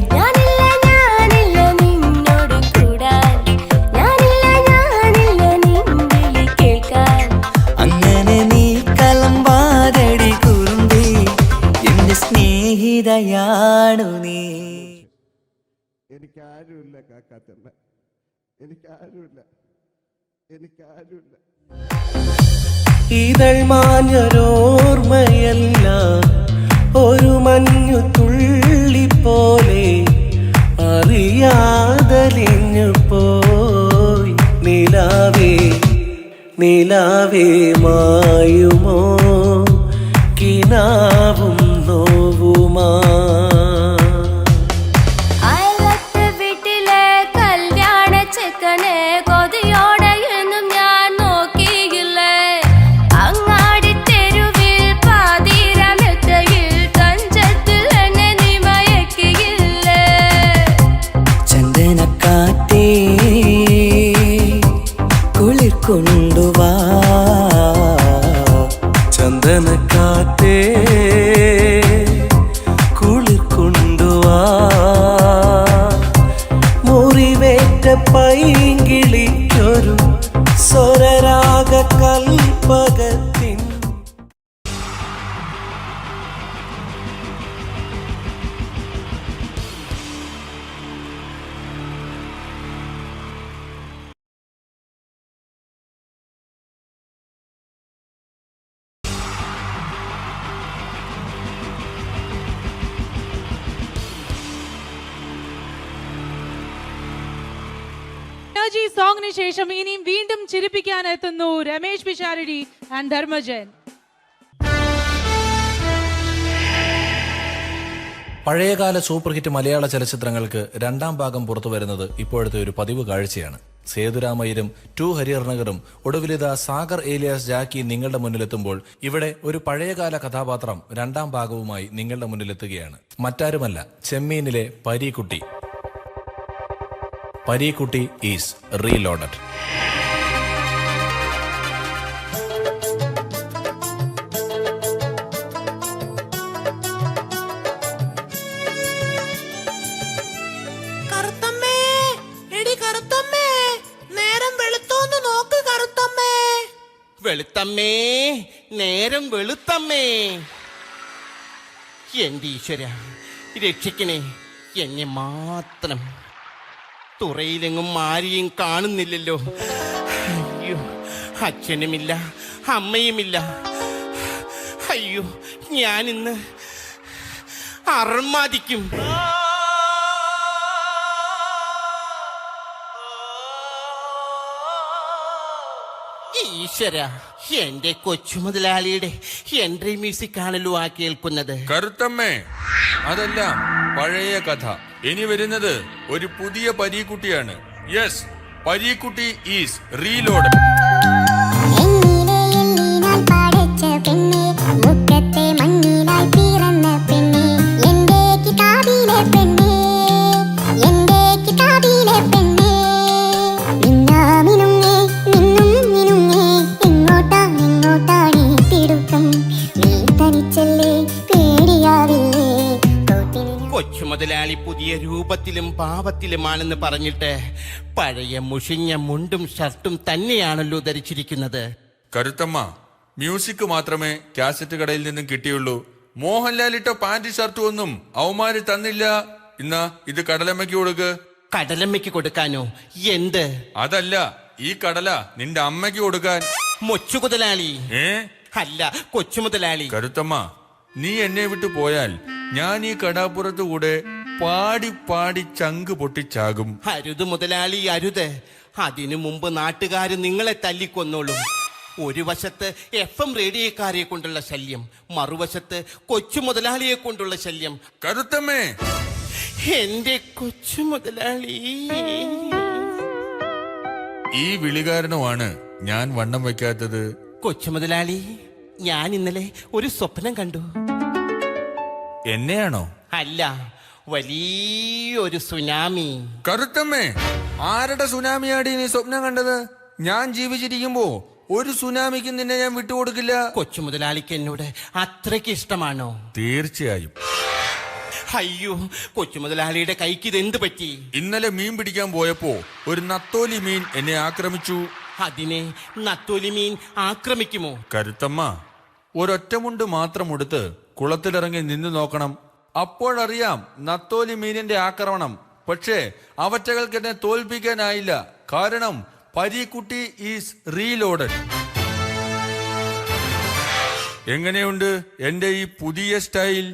സ്നേഹിതയാണു നീ. എനിക്കാരുമില്ല കാക്കാത്തമ്മ, എനിക്കാരുമില്ല. ഇതൾ മാഞ്ഞൊരോർമ്മയല്ല ഒരു മഞ്ഞു തുള്ളി പോലെ അറിയാതലിഞ്ഞു പോയി നിലാവേ നിലാവേ മായുമോ കിനാവും നോവുമാ അയലത്തെ വീട്ടിലെ കല്യാണ ചെക്കനെ കൊതിയോടെ എന്നും ഞാൻ നോക്കിയില്ലേ അങ്ങാടി തെരുവിൽ പാതിരാമെത്തയിൽ തഞ്ചത്തിൽ എന്നെ നീ മയക്കിയില്ലേ ചന്ദനക്കാറ്റേ കുളിർ കൊണ്ടുവാ ചന്ദനക്കാറ്റേ കുളിർ കൊണ്ടുവാ മുറിവേറ്റ പൈങ്കിളിക്കൊരു സ്വരരാഗ കൽപ്പകത്തിൻ എനർജി സോങ്ങിന് ശേഷം ഇനിയും വീണ്ടും ചിരിപ്പിക്കാൻ എത്തുന്നു രമേശ് പിഷാരടി ആൻഡ് ധർമ്മജൻ. പഴയകാല സൂപ്പർ ഹിറ്റ് മലയാള ചലച്ചിത്രങ്ങൾക്ക് രണ്ടാം ഭാഗം പുറത്തു വരുന്നത് ഇപ്പോഴത്തെ ഒരു പതിവ് കാഴ്ചയാണ്. സേതുരാമയ്യരും ടു ഹരിഹർനഗറും ഒടുവിലിത സാഗർ ഏലിയാസ് ജാക്കി നിങ്ങളുടെ മുന്നിലെത്തുമ്പോൾ ഇവിടെ ഒരു പഴയകാല കഥാപാത്രം രണ്ടാം ഭാഗവുമായി നിങ്ങളുടെ മുന്നിലെത്തുകയാണ്. മറ്റാരുമല്ല, ചെമ്മീനിലെ പരീക്കുട്ടി. Pareekutty is reloaded. വെളുത്തമ്മേ, നേരം വെളുത്തമ്മേ. എന്റെ ഈശ്വര, രക്ഷിക്കണേ എന്നെ മാത്രം. തുറയിലെങ്ങും ആരെയും കാണുന്നില്ലല്ലോ. അയ്യോ, അച്ഛനുമില്ല അമ്മയുമില്ല. അയ്യോ, ഞാനിന്ന് അർമാദിക്കും. ഈശ്വര, എന്റെ കൊച്ചു മുതലാളിയുടെ എൻട്രി മ്യൂസിക് ആണല്ലോ ആ കേൾക്കുന്നത്. കറുത്തമ്മേ, അതെല്ലാം പഴയ കഥ. ഇനി വരുന്നത് ഒരു പുതിയ പരീക്കുട്ടിയാണ്. Yes, Pareekutty is reload. മുതലാളി പുതിയ രൂപത്തിലും ഭാവത്തിലുമാണെന്ന് പറഞ്ഞിട്ട് പഴയ മുഷിഞ്ഞ മുണ്ടും ഷർട്ടും തന്നെയാണല്ലോ ധരിച്ചിരിക്കുന്നത്. കരുത്തമ്മ, മ്യൂസിക് മാത്രമേ കാസറ്റ് കടയിൽ നിന്നും കിട്ടിയുള്ളൂ. മോഹൻലാൽ ഇട്ട പാന്റ് ഷർട്ടും ഒന്നും അവന്മാര് തന്നില്ല. ഇന്നാ ഇത് കടലമ്മയ്ക്ക് കൊടുക്ക്. കടലമ്മയ്ക്ക് കൊടുക്കാനോ? എന്ത്? അതല്ല, ഈ കടല നിന്റെ അമ്മയ്ക്ക് കൊടുക്കാൻ. മൊച്ചു മുതലാളി. അല്ല, കൊച്ചു മുതലാളി. കരുത്തമ്മ, നീ എന്നെ വിട്ടു പോയാൽ ഞാൻ ഈ കടാപ്പുറത്ത് കൂടെ പാടി പാടി ചങ്ക് പൊട്ടിച്ചാകും. അരുത് മുതലാളി, അരുത്. അതിനു മുമ്പ് നാട്ടുകാര് നിങ്ങളെ തല്ലിക്കൊന്നോളും. ഒരു വശത്ത് FM റേഡിയോക്കാരെ കൊണ്ടുള്ള ശല്യം, മറുവശത്ത് കൊച്ചു മുതലാളിയെ കൊണ്ടുള്ള ശല്യം. കരുത്തമ്മേ, എന്റെ കൊച്ചു മുതലാളി. ഈ വിളികാരണമാണ് ഞാൻ വണ്ണം വെക്കാത്തത്. കൊച്ചു മുതലാളി, ഞാൻ ഇന്നലെ ഒരു സ്വപ്നം കണ്ടു. എന്നെയാണോ? അല്ല, വലിയൊരു സുനാമി. കരുത്തമ്മേ, ആരുടെ സുനാമിയാടി നീ സ്വപ്നം കണ്ടത്? ഞാൻ ജീവിച്ചിരിക്കുമ്പോ ഒരു സുനാമിക്ക് നിന്നെ ഞാൻ വിട്ടുകൊടുക്കില്ല. കൊച്ചു മുതലാളിക്ക് എന്നോട് അത്രയ്ക്ക് ഇഷ്ടമാണോ? തീർച്ചയായും. അയ്യോ, കൊച്ചു മുതലാളിയുടെ കൈക്ക് ഇതെന്ത് പറ്റി? ഇന്നലെ മീൻ പിടിക്കാൻ പോയപ്പോ ഒരു നത്തോലി മീൻ എന്നെ ആക്രമിച്ചു. അതിനെ നത്തോലി മീൻ ആക്രമിക്കുമോ? കരുത്തമ്മ, ഒരൊറ്റമുണ്ട് മാത്രം ഉടുത്ത് കുളത്തിലിറങ്ങി നിന്ന് നോക്കണം. അപ്പോഴറിയാം നത്തോലി മീനിന്റെ ആക്രമണം. പക്ഷേ അവറ്റകൾക്ക് എന്നെ തോൽപ്പിക്കാനായില്ല. കാരണം പരീക്കുട്ടി ഈസ് റീലോഡഡ്. എങ്ങനെയുണ്ട് എന്റെ ഈ പുതിയ സ്റ്റൈൽ?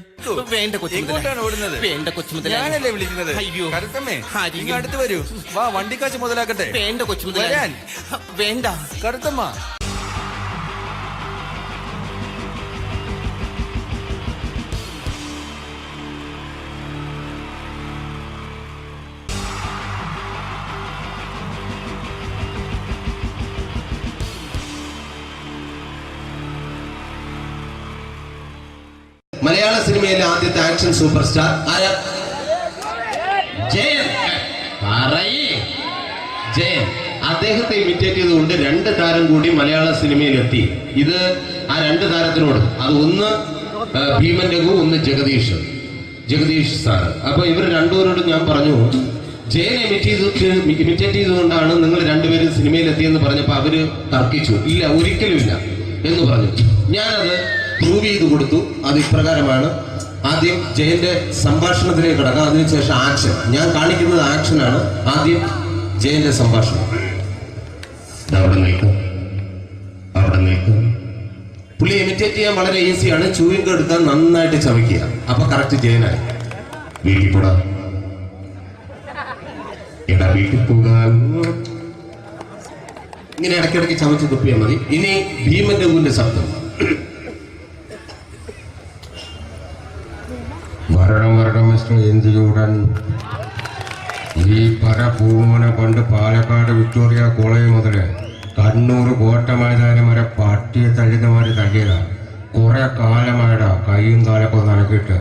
വേണ്ട എങ്ങോട്ടാണ് ഓടുന്നത്? വേണ്ട കൊച്ചുമുതലാളി. ഞാനല്ലേ വിളിക്കുന്നത്? അയ്യോ. കറുത്തമ്മേ, ഇങ്ങ് അടുത്ത് വരൂ. വാ, വണ്ടിക്കാശ് മുതലാക്കട്ടെ. വേണ്ട കൊച്ചുമുതലാളി. വരാൻ. വേണ്ട കറുത്തമ്മ. മലയാള സിനിമയിലെ ആദ്യത്തെ ആക്ഷൻ സൂപ്പർ സ്റ്റാർ ആരാ? ജയൻ. ജയൻ. അദ്ദേഹത്തെ ഇമിറ്റേറ്റ് ചെയ്തുകൊണ്ട് 2 താരം കൂടി മലയാള സിനിമയിലെത്തി. ഇത് ആ 2 താരത്തിനോട്, അത് ഒന്ന് ഭീമൻ രഘു, ഒന്ന് ജഗദീഷ് സാറ്. അപ്പൊ ഇവർ രണ്ടുപേരോടും ഞാൻ പറഞ്ഞു, ജയനെ ഇമിറ്റേറ്റ് ചെയ്തുകൊണ്ടാണ് നിങ്ങൾ രണ്ടുപേരും സിനിമയിലെത്തിയെന്ന് പറഞ്ഞപ്പോൾ അവര് തർക്കിച്ചു. ഇല്ല, ഒരിക്കലും ഇല്ല എന്ന് പറഞ്ഞു. ഞാനത് പ്രൂവ് ചെയ്ത് കൊടുത്തു. അത് ഇപ്രകാരമാണ്. ആദ്യം ജയന്റെ സംഭാഷണത്തിലേക്ക് കിടക്കാം, അതിനുശേഷം ആക്ഷൻ. ഞാൻ കാണിക്കുന്നത് ആക്ഷനാണ്. ആദ്യം ജയന്റെ സംഭാഷണം. അവിടെ നിൽക്കും. പുള്ളി ഇമിറ്റേറ്റ് ചെയ്യാൻ വളരെ ഈസിയാണ്. ചൂയിങ് എടുക്കാൻ നന്നായിട്ട് ചവയ്ക്കുക. അപ്പൊ കറക്റ്റ് ജയനായി. വീട്ടിൽ പോടാ, എടാ വീട്ടിൽ പോകാൻ. ഇങ്ങനെ ഇടയ്ക്കിടയ്ക്ക് ചവച്ച് തുപ്പിയാൽ മതി. ഇനി ഭീമൻ രഘുവിന്റെ ശബ്ദം. വരണം മിസ്റ്റർ ഇന്ത്യയൂടൻ. ഈ പൂമനെ കൊണ്ട് പാലക്കാട് വിക്ടോറിയ കോളേജ് മുതൽ കണ്ണൂർ കോട്ട മൈതാനം വരെ പട്ടിയെ തള്ളുന്നമാര് തള്ളിയതാണ്. കുറെ കാലമായിടാ കൈയും കാലൊക്കെ നനക്കിട്ട്.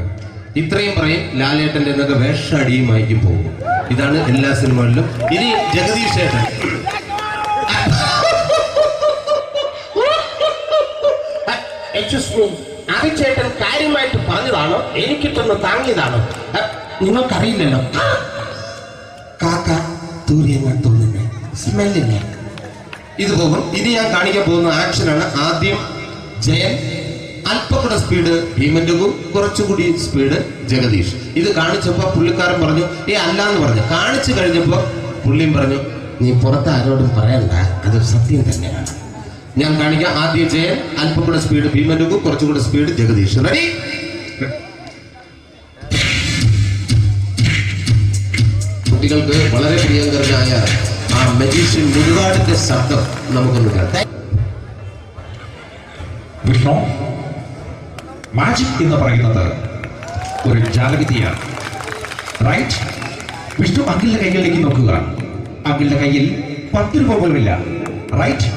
ഇത്രയും പറയും. ലാലേട്ടന്റെ എന്നൊക്കെ വേഷടിയുമായിരിക്കും പോകും. ഇതാണ് എല്ലാ സിനിമകളിലും. ഇനി ജഗദീഷ് ചേട്ടൻ. ചേട്ടൻ കാര്യമായിട്ട് പറഞ്ഞതാണോ എനിക്കിട്ടൊന്ന് താങ്ങിയതാണോ? നിങ്ങൾക്കറിയില്ലല്ലോ. കാക്ക തൂര്യങ്ങൾ തോന്നുന്നേ, സ്മെല്ലില്ലേ? ഇത് പോകും. ഇത് ഞാൻ കാണിക്കാൻ പോകുന്ന ആക്ഷനാണ്. ആദ്യം ജയൻ, അല്പം കൂടെ സ്പീഡ് ഭീമൻ രഘു, കുറച്ചുകൂടി സ്പീഡ് ജഗദീഷ്. ഇത് കാണിച്ചപ്പോ പുള്ളിക്കാരൻ പറഞ്ഞു അല്ലാന്ന് പറഞ്ഞു. കാണിച്ചു കഴിഞ്ഞപ്പോ പുള്ളിയും പറഞ്ഞു നീ പുറത്ത് ആരോടും പറയണ്ട, അത് സത്യം തന്നെയാണ്. ഞാൻ കാണിക്കാം. ആദ്യം ജയൻ, അല്പം കൂടെ സ്പീഡ് ഭീമൻ രഘു, കുറച്ചുകൂടെ സ്പീഡ് ജഗദീഷ്. റെഡി? കുട്ടികൾക്ക് വളരെ പ്രിയങ്കരനായ ആ മജീഷ്യൻ മുരുകാടിന്റെ ശബ്ദം നമുക്കൊന്ന് കേൾക്കാം. വിഷ്ണു, മാജിക് എന്ന് പറയുന്നത് ഒരു ജാലവിദ്യയാണ്. റൈറ്റ്? വിഷ്ണു അങ്കിളിന്റെ കൈകളിലേക്ക് നോക്കുക. അങ്കിളിന്റെ കയ്യിൽ 10 രൂപ പോലുമില്ല. റൈറ്റ്?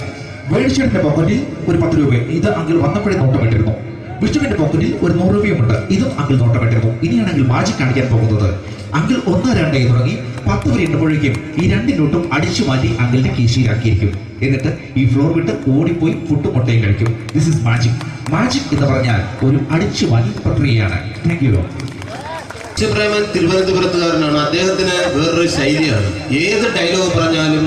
വേണിച്ചേട്ടന്റെ പോക്കറ്റിൽ ഒരു 10 രൂപ. ഇത് അങ്കിൾ വന്നപ്പോഴേ നോട്ടമിട്ടിരുന്നു. വിഷ്ണുവിന്റെ പോക്കറ്റിൽ ഒരു 100 രൂപയുമുണ്ട്. ഇതും അങ്കിൾ നോട്ടമിട്ടിരുന്നു. ഇനിയാണെങ്കിൽ മാജിക് കാണിക്കാൻ പോകുന്നത്. അങ്കിൾ 1, 2 തുടങ്ങി 10 വരെ എണ്ണുമ്പോഴേക്കും ഈ 2 നോട്ടും അടിച്ചു മാറ്റി അങ്കിളിന്റെ കീശയിലാക്കിയിരിക്കും. എന്നിട്ട് ഈ ഫ്ലോർ വിട്ട് ഓടിപ്പോയി പുട്ടും മുട്ടയും കഴിക്കും. This is magic. മാജിക് എന്ന് പറഞ്ഞാൽ ഒരു അടിച്ചു മാറ്റി പ്രക്രിയയാണ്. Thank you. പ്രേമൻ തിരുവനന്തപുരത്തുകാരനാണ്. അദ്ദേഹത്തിന് വേറൊരു ശൈലിയാണ്. ഏത് ഡയലോഗ് പറഞ്ഞാലും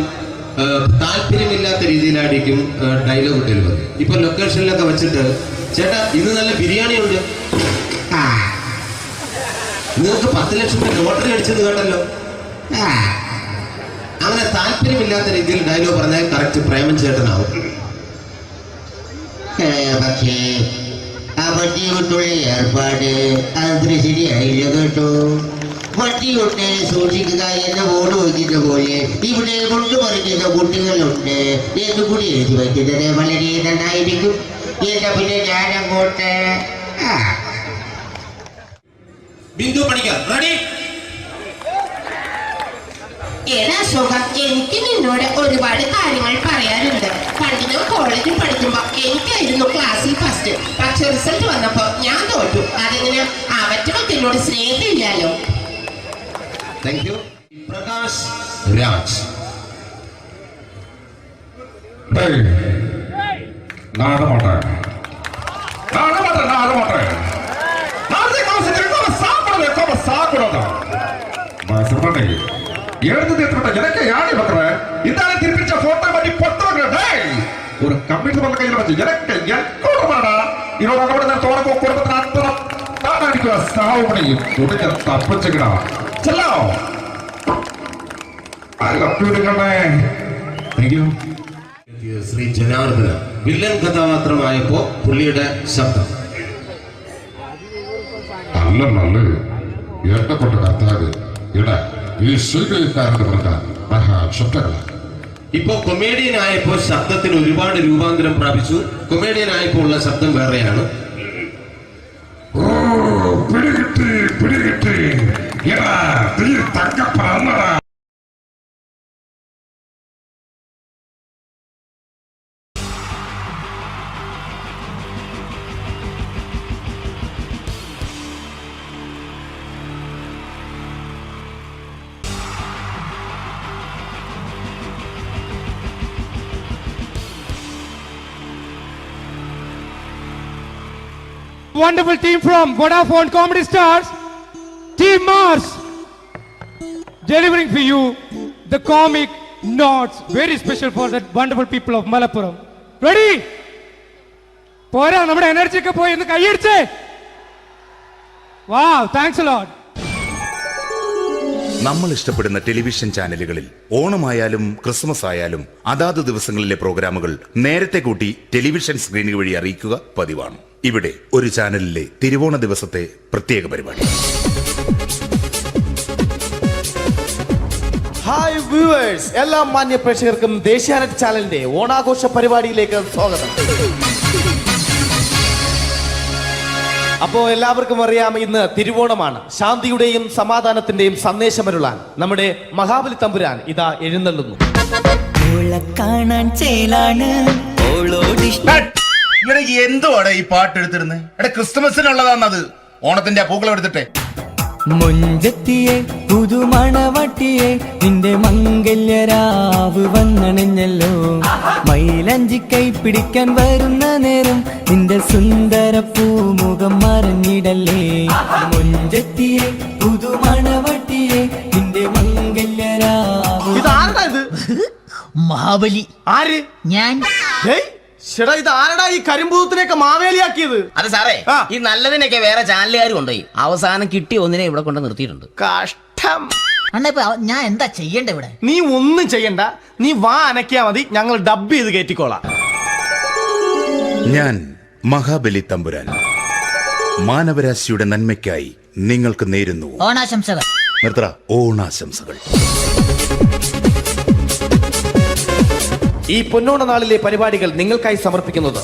താല്പര്യമില്ലാത്ത രീതിയിലായിരിക്കും ഡയലോഗ് ഡെലിവറി. ഇപ്പൊ ലൊക്കേഷനിലൊക്കെ വെച്ചിട്ട് ചേട്ടാ ഇന്ന് നല്ല ബിരിയാണി ഉണ്ട്, നിങ്ങൾക്ക് 10 ലക്ഷം ലോട്ടറി അടിച്ചെന്ന് കേട്ടല്ലോ. അങ്ങനെ താല്പര്യമില്ലാത്ത രീതിയിൽ ഡയലോഗ് പറഞ്ഞാൽ കറക്റ്റ് പ്രേമൻ ചേട്ടനാവും. പക്ഷേ ആ വട്ടിയോട്ടുള്ള ഏർപ്പാട് അത്ര ശരിയായില്ല കേട്ടോ. വട്ടിയോട്ട് സൂക്ഷിക്കുക എന്ന ബോർഡ് വയ്ക്കുന്ന പോലെ ഇവിടെ കൊണ്ടുമറിക്കുന്ന കുട്ടികളുണ്ട് എന്ന് കൂടി എഴുതി വയ്ക്കുന്നത് വളരെ നന്നായിരിക്കും. എന്നാ പിന്നെ ഞാനങ്ങോട്ട് ബിന്ദു പണിക്കർ. റെഡി? എടാ സുഖം, എനിക്ക് നിന്നോട് ഒരുപാട് കാര്യങ്ങൾ പറയാനുണ്ട്. പണ്ട് ഞാൻ കോളേജിൽ പഠിക്കുമ്പോ എനിക്കായിരുന്നു ക്ലാസ്സിൽ ഫസ്റ്റ്. പക്ഷെ റിസൾട്ട് വന്നപ്പോ ഞാൻ തോറ്റു. അതിന് അവറ്റൊക്കെ എന്നോട് സ്നേഹമില്ലല്ലോ. Thank you. പ്രകാശ് രാജ്. ஒரு கம்ப்யூட்டர் பண்ண கையில் வச்சு எனக்கு எக்கோடா இதோட தோறப்போ குடும்பத்தில் அத்தனை தாடிக்கிற சாவு பண்ணி துடிக்க தப்பிச்சுக்கடா. செல்லோ I love you. Thank you. Shri Janardhana. Villain കഥാപാത്രമായപ്പോ പുള്ളിയുടെ ശബ്ദം നല്ല ഏട്ടപ്പെട്ട കർത്താവ് ഇടാ ഈ സ്വീകരിക്കാരുടെ പറഞ്ഞ മഹാശബ്ദങ്ങള. ഇപ്പോ കൊമേഡിയൻ ആയപ്പോ ശബ്ദത്തിന് ഒരുപാട് രൂപാന്തരം പ്രാപിച്ചു. കൊമേഡിയൻ ആയപ്പോ ഉള്ള ശബ്ദം വേറെയാണ്. ഓ പിടികിട്ടി എടാ തീ തങ്കപ്പറന്നടാ. Wonderful team from Vodafone Comedy Stars, Team Mars, delivering for you the comic notes, very special for the wonderful people of Malappuram. Ready? Pora, nammade energy ke poi innu kaiyediche. Wow, thanks a lot. നമ്മൾ ഇഷ്ടപ്പെടുന്ന television ചാനലുകളിൽ ഓണമായാലും Christmas ആയാലും അതാത് ദിവസങ്ങളിലെ പ്രോഗ്രാമുകൾ നേരത്തെ കൂട്ടി television സ്ക്രീനുകൾ വഴി അറിയിക്കുക പതിവാണ്. ഇവിടെ ഒരു ചാനലിലെ തിരുവോണ ദിവസത്തെ പ്രത്യേക പരിപാടി. ഹായ് വ്യൂവേഴ്സ്, എല്ലാ മാന്യ പ്രേക്ഷകർക്കും ദേശീയാനെറ്റ് ചാനലിന്റെ ഓണാഘോഷ പരിപാടിയിലേക്ക് സ്വാഗതം. അപ്പോ എല്ലാവർക്കും അറിയാം, ഇന്ന് തിരുവോണമാണ്. ശാന്തിയുടെയും സമാധാനത്തിന്റെയും സന്ദേശമരുളാൻ നമ്മുടെ മഹാബലി തമ്പുരാൻ ഇതാ എഴുന്നള്ളുന്നു. എന്തുവാടെ ഈ പാട്ട് എടുത്തിരുന്നത്? ക്രിസ്മസിനുള്ളതാണത്. ഓണത്തിന്റെ പൂക്കളം എടുത്തിട്ടെ. മുഞ്ചത്തിയെ പുതുമണവട്ടിയെ നിന്റെ മംഗല്യരാവ് വന്നണിഞ്ഞല്ലോ. മൈലഞ്ചി കൈ പിടിക്കാൻ വരുന്ന നേരം നിന്റെ സുന്ദര പൂമുഖം മറിഞ്ഞിടല്ലേ. മുഞ്ചത്തിയെ പുതുമണവട്ടിയെ നിന്റെ മംഗല്യരാവ്. ഇതാരടാ ഇത്? മഹാബലി. ആര്? ഞാൻ. ചേട്ടാ, ഇത് ആരടാ ഈ കരിമ്പൂത്തിനെയൊക്കെ മാവേലിയാക്കിയത്? അത് സാറേ, ഈ നല്ലതിനൊക്കെ വേറെ ചാനലുകാർ കൊണ്ടുപോയി അവസാനം കിട്ടി ഒന്നിനെ ഇവിടെ കൊണ്ട് നിർത്തിയിട്ടുണ്ട്. കഷ്ടം. അണ്ണ ഇപ്പൊ ഞാൻ എന്താ ചെയ്യണ്ട ഇവിടെ? നീ ഒന്നും ചെയ്യണ്ട, നീ വാ അനക്കിയാ മതി, ഞങ്ങൾ ഡബ് ചെയ്ത് കയറ്റിക്കോളാം. ഞാൻ മഹാബലി തമ്പുരാൻ മാനവരാശിയുടെ നന്മയ്ക്കായി നിങ്ങൾക്ക് നേരുന്നു ഓണാശംസകൾ. നിർത്തറ ഓണാശംസകൾ. ഈ പൊന്നോണ നാളിലെ പരിപാടികൾ നിങ്ങൾക്കായി സമർപ്പിക്കുന്നത്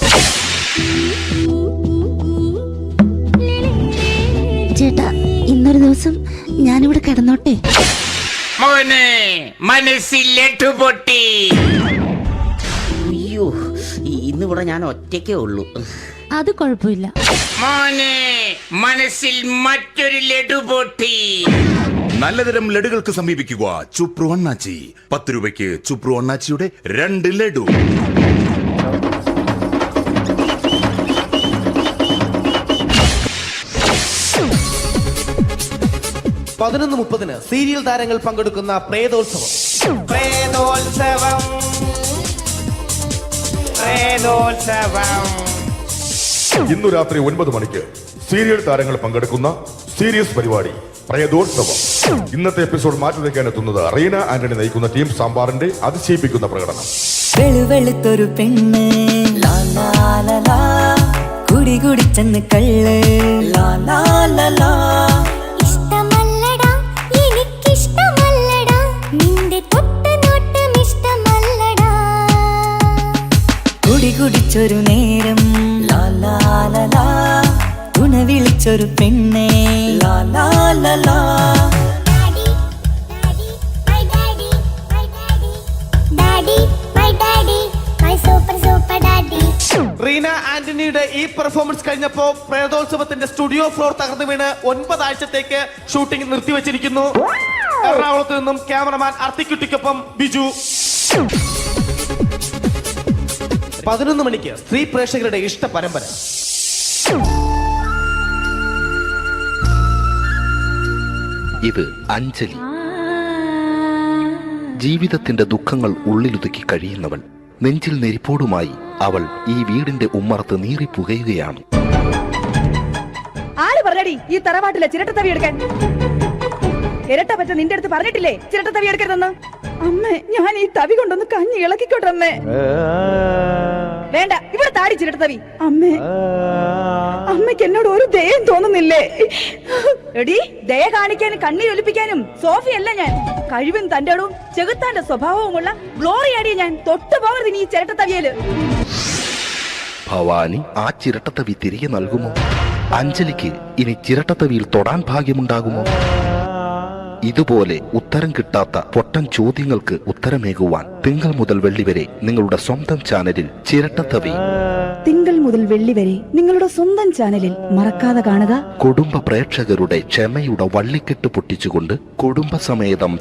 ചേട്ടാ, ഇന്നൊരു ദിവസം ഞാനിവിടെ കിടന്നോട്ടെ. മോനെ മനസ്സിലെട്ടു പൊട്ടി. അയ്യോ, ഇന്നിവിടെ ഞാൻ ഒറ്റയ്ക്കേ ഉള്ളൂ. അത് കുഴപ്പമില്ല. മോനെ മനസ്സിൽ മറ്റൊരു ലഡു പൊട്ടി. നല്ലതരം ലഡുകൾക്ക് സമീപിക്കുക ചുപ്രു അണ്ണാച്ചി. 10 രൂപയ്ക്ക് ചുപ്രു അണ്ണാച്ചിയുടെ 2 ലഡു. പതിനൊന്ന് 30 സീരിയൽ താരങ്ങൾ പങ്കെടുക്കുന്ന പ്രേതോത്സവം. പ്രേതോത്സവം, പ്രേതോത്സവം. ഇന്നു രാത്രി 9 മണിക്ക് സീരിയൽ താരങ്ങൾ പങ്കെടുക്കുന്ന സീരിയസ് പരിപാടി പ്രേതോത്സവം. ഇന്നത്തെ എപ്പിസോഡ് മാറ്റി വയ്ക്കാൻ എത്തുന്നത് റീന ആന്റണി നയിക്കുന്ന ടീം സാമ്പാറിന്റെ അതിശയിപ്പിക്കുന്ന പ്രകടനം. വെളുവെളുത്തൊരു പെണ്ണ് കുടി കുടിച്ചെന്ന് കള്ള്. ഇഷ്ടമല്ലടാ, എനിക്കിഷ്ടമല്ലടാ, നിന്റെ തൊട്ടനോട്ടം ഇഷ്ടമല്ലടാ. കുടി കുടിച്ചൊരു നേരം തുണ വിളിച്ചൊരു പെണ്ണെ. റീന ആന്റണിയുടെ ഈ പെർഫോമൻസ് കഴിഞ്ഞപ്പോ പ്രേതോത്സവത്തിന്റെ സ്റ്റുഡിയോ ഫ്ലോർ തകർന്നു വീണ് 9 ആഴ്ചത്തേക്ക് ഷൂട്ടിംഗ് നിർത്തിവെച്ചിരിക്കുന്നു. എറണാകുളത്ത് നിന്നും ക്യാമറമാൻ അർത്തിക്കുട്ടിക്കൊപ്പം ബിജു. 11 മണിക്ക് സ്ത്രീ പ്രേക്ഷകരുടെ ഇഷ്ട പരമ്പര. ഇത് അഞ്ജലി. ജീവിതത്തിന്റെ ദുഃഖങ്ങൾ ഉള്ളിലുതുക്കി കഴിയുന്നവൾ. നെഞ്ചിൽ നെരിപ്പോടുമായി അവൾ ഈ വീടിന്റെ ഉമ്മറത്ത് നീറിപ്പുകയുകയാണ്. ആര് പറഞ്ഞടി ഈ തറവാട്ടിലെ ചിരട്ടത്തവി എടുക്കാൻ? ഇരട്ട പറ്റ നിന്റെ അടുത്ത് പറഞ്ഞിട്ടില്ലേ ചിരട്ടത്തവി എടുക്കരുതെന്ന്? അമ്മേ, ഞാൻ ഈ തവി കൊണ്ടൊന്ന് കഞ്ഞി ഇളക്കിക്കോട്ടെ അമ്മേ. വേണ്ട, ഇവിടെ താടി ചിരട്ടത്തവി. അമ്മേ, അമ്മയ്ക്ക് എന്നോട് ഒരു ദയം തോന്നുന്നില്ലേ? എടി, ദയ കാണിക്കാനും കണ്ണീരൊലിപ്പിക്കാനും സോഫിയല്ല ഞാൻ. കഴിവും തന്റെ ഇടവും ചെകുത്താന്റെ സ്വഭാവവുമുള്ള ഗ്ലോറിയാടിയ ഞാൻ. തൊട്ടു പോകരുത് നീ ചിരട്ടത്തവിയല്. ഭവാനി ആ ചിരട്ടത്തവി തിരികെ നൽകുമോ? അഞ്ജലിക്ക് ഇനി ചിരട്ടത്തവിയിൽ തൊടാൻ ഭാഗ്യമുണ്ടാകുമോ? ഇതുപോലെ ഉത്തരം കിട്ടാത്ത പൊട്ടൻ ചോദ്യങ്ങൾക്ക് ഉത്തരമേകുവാൻ തിങ്കൾ മുതൽ വെള്ളി വരെ നിങ്ങളുടെ സ്വന്തം ചാനലിൽ ചിരട്ടത്തവി. തിങ്കൾ മുതൽ വെള്ളി വരെ നിങ്ങളുടെ സ്വന്തം ചാനലിൽ മറക്കാതെ കാണുക. കുടുംബ പ്രേക്ഷകരുടെ ക്ഷമയുടെ വള്ളിക്കെട്ട് പൊട്ടിച്ചുകൊണ്ട് കുടുംബസമേതം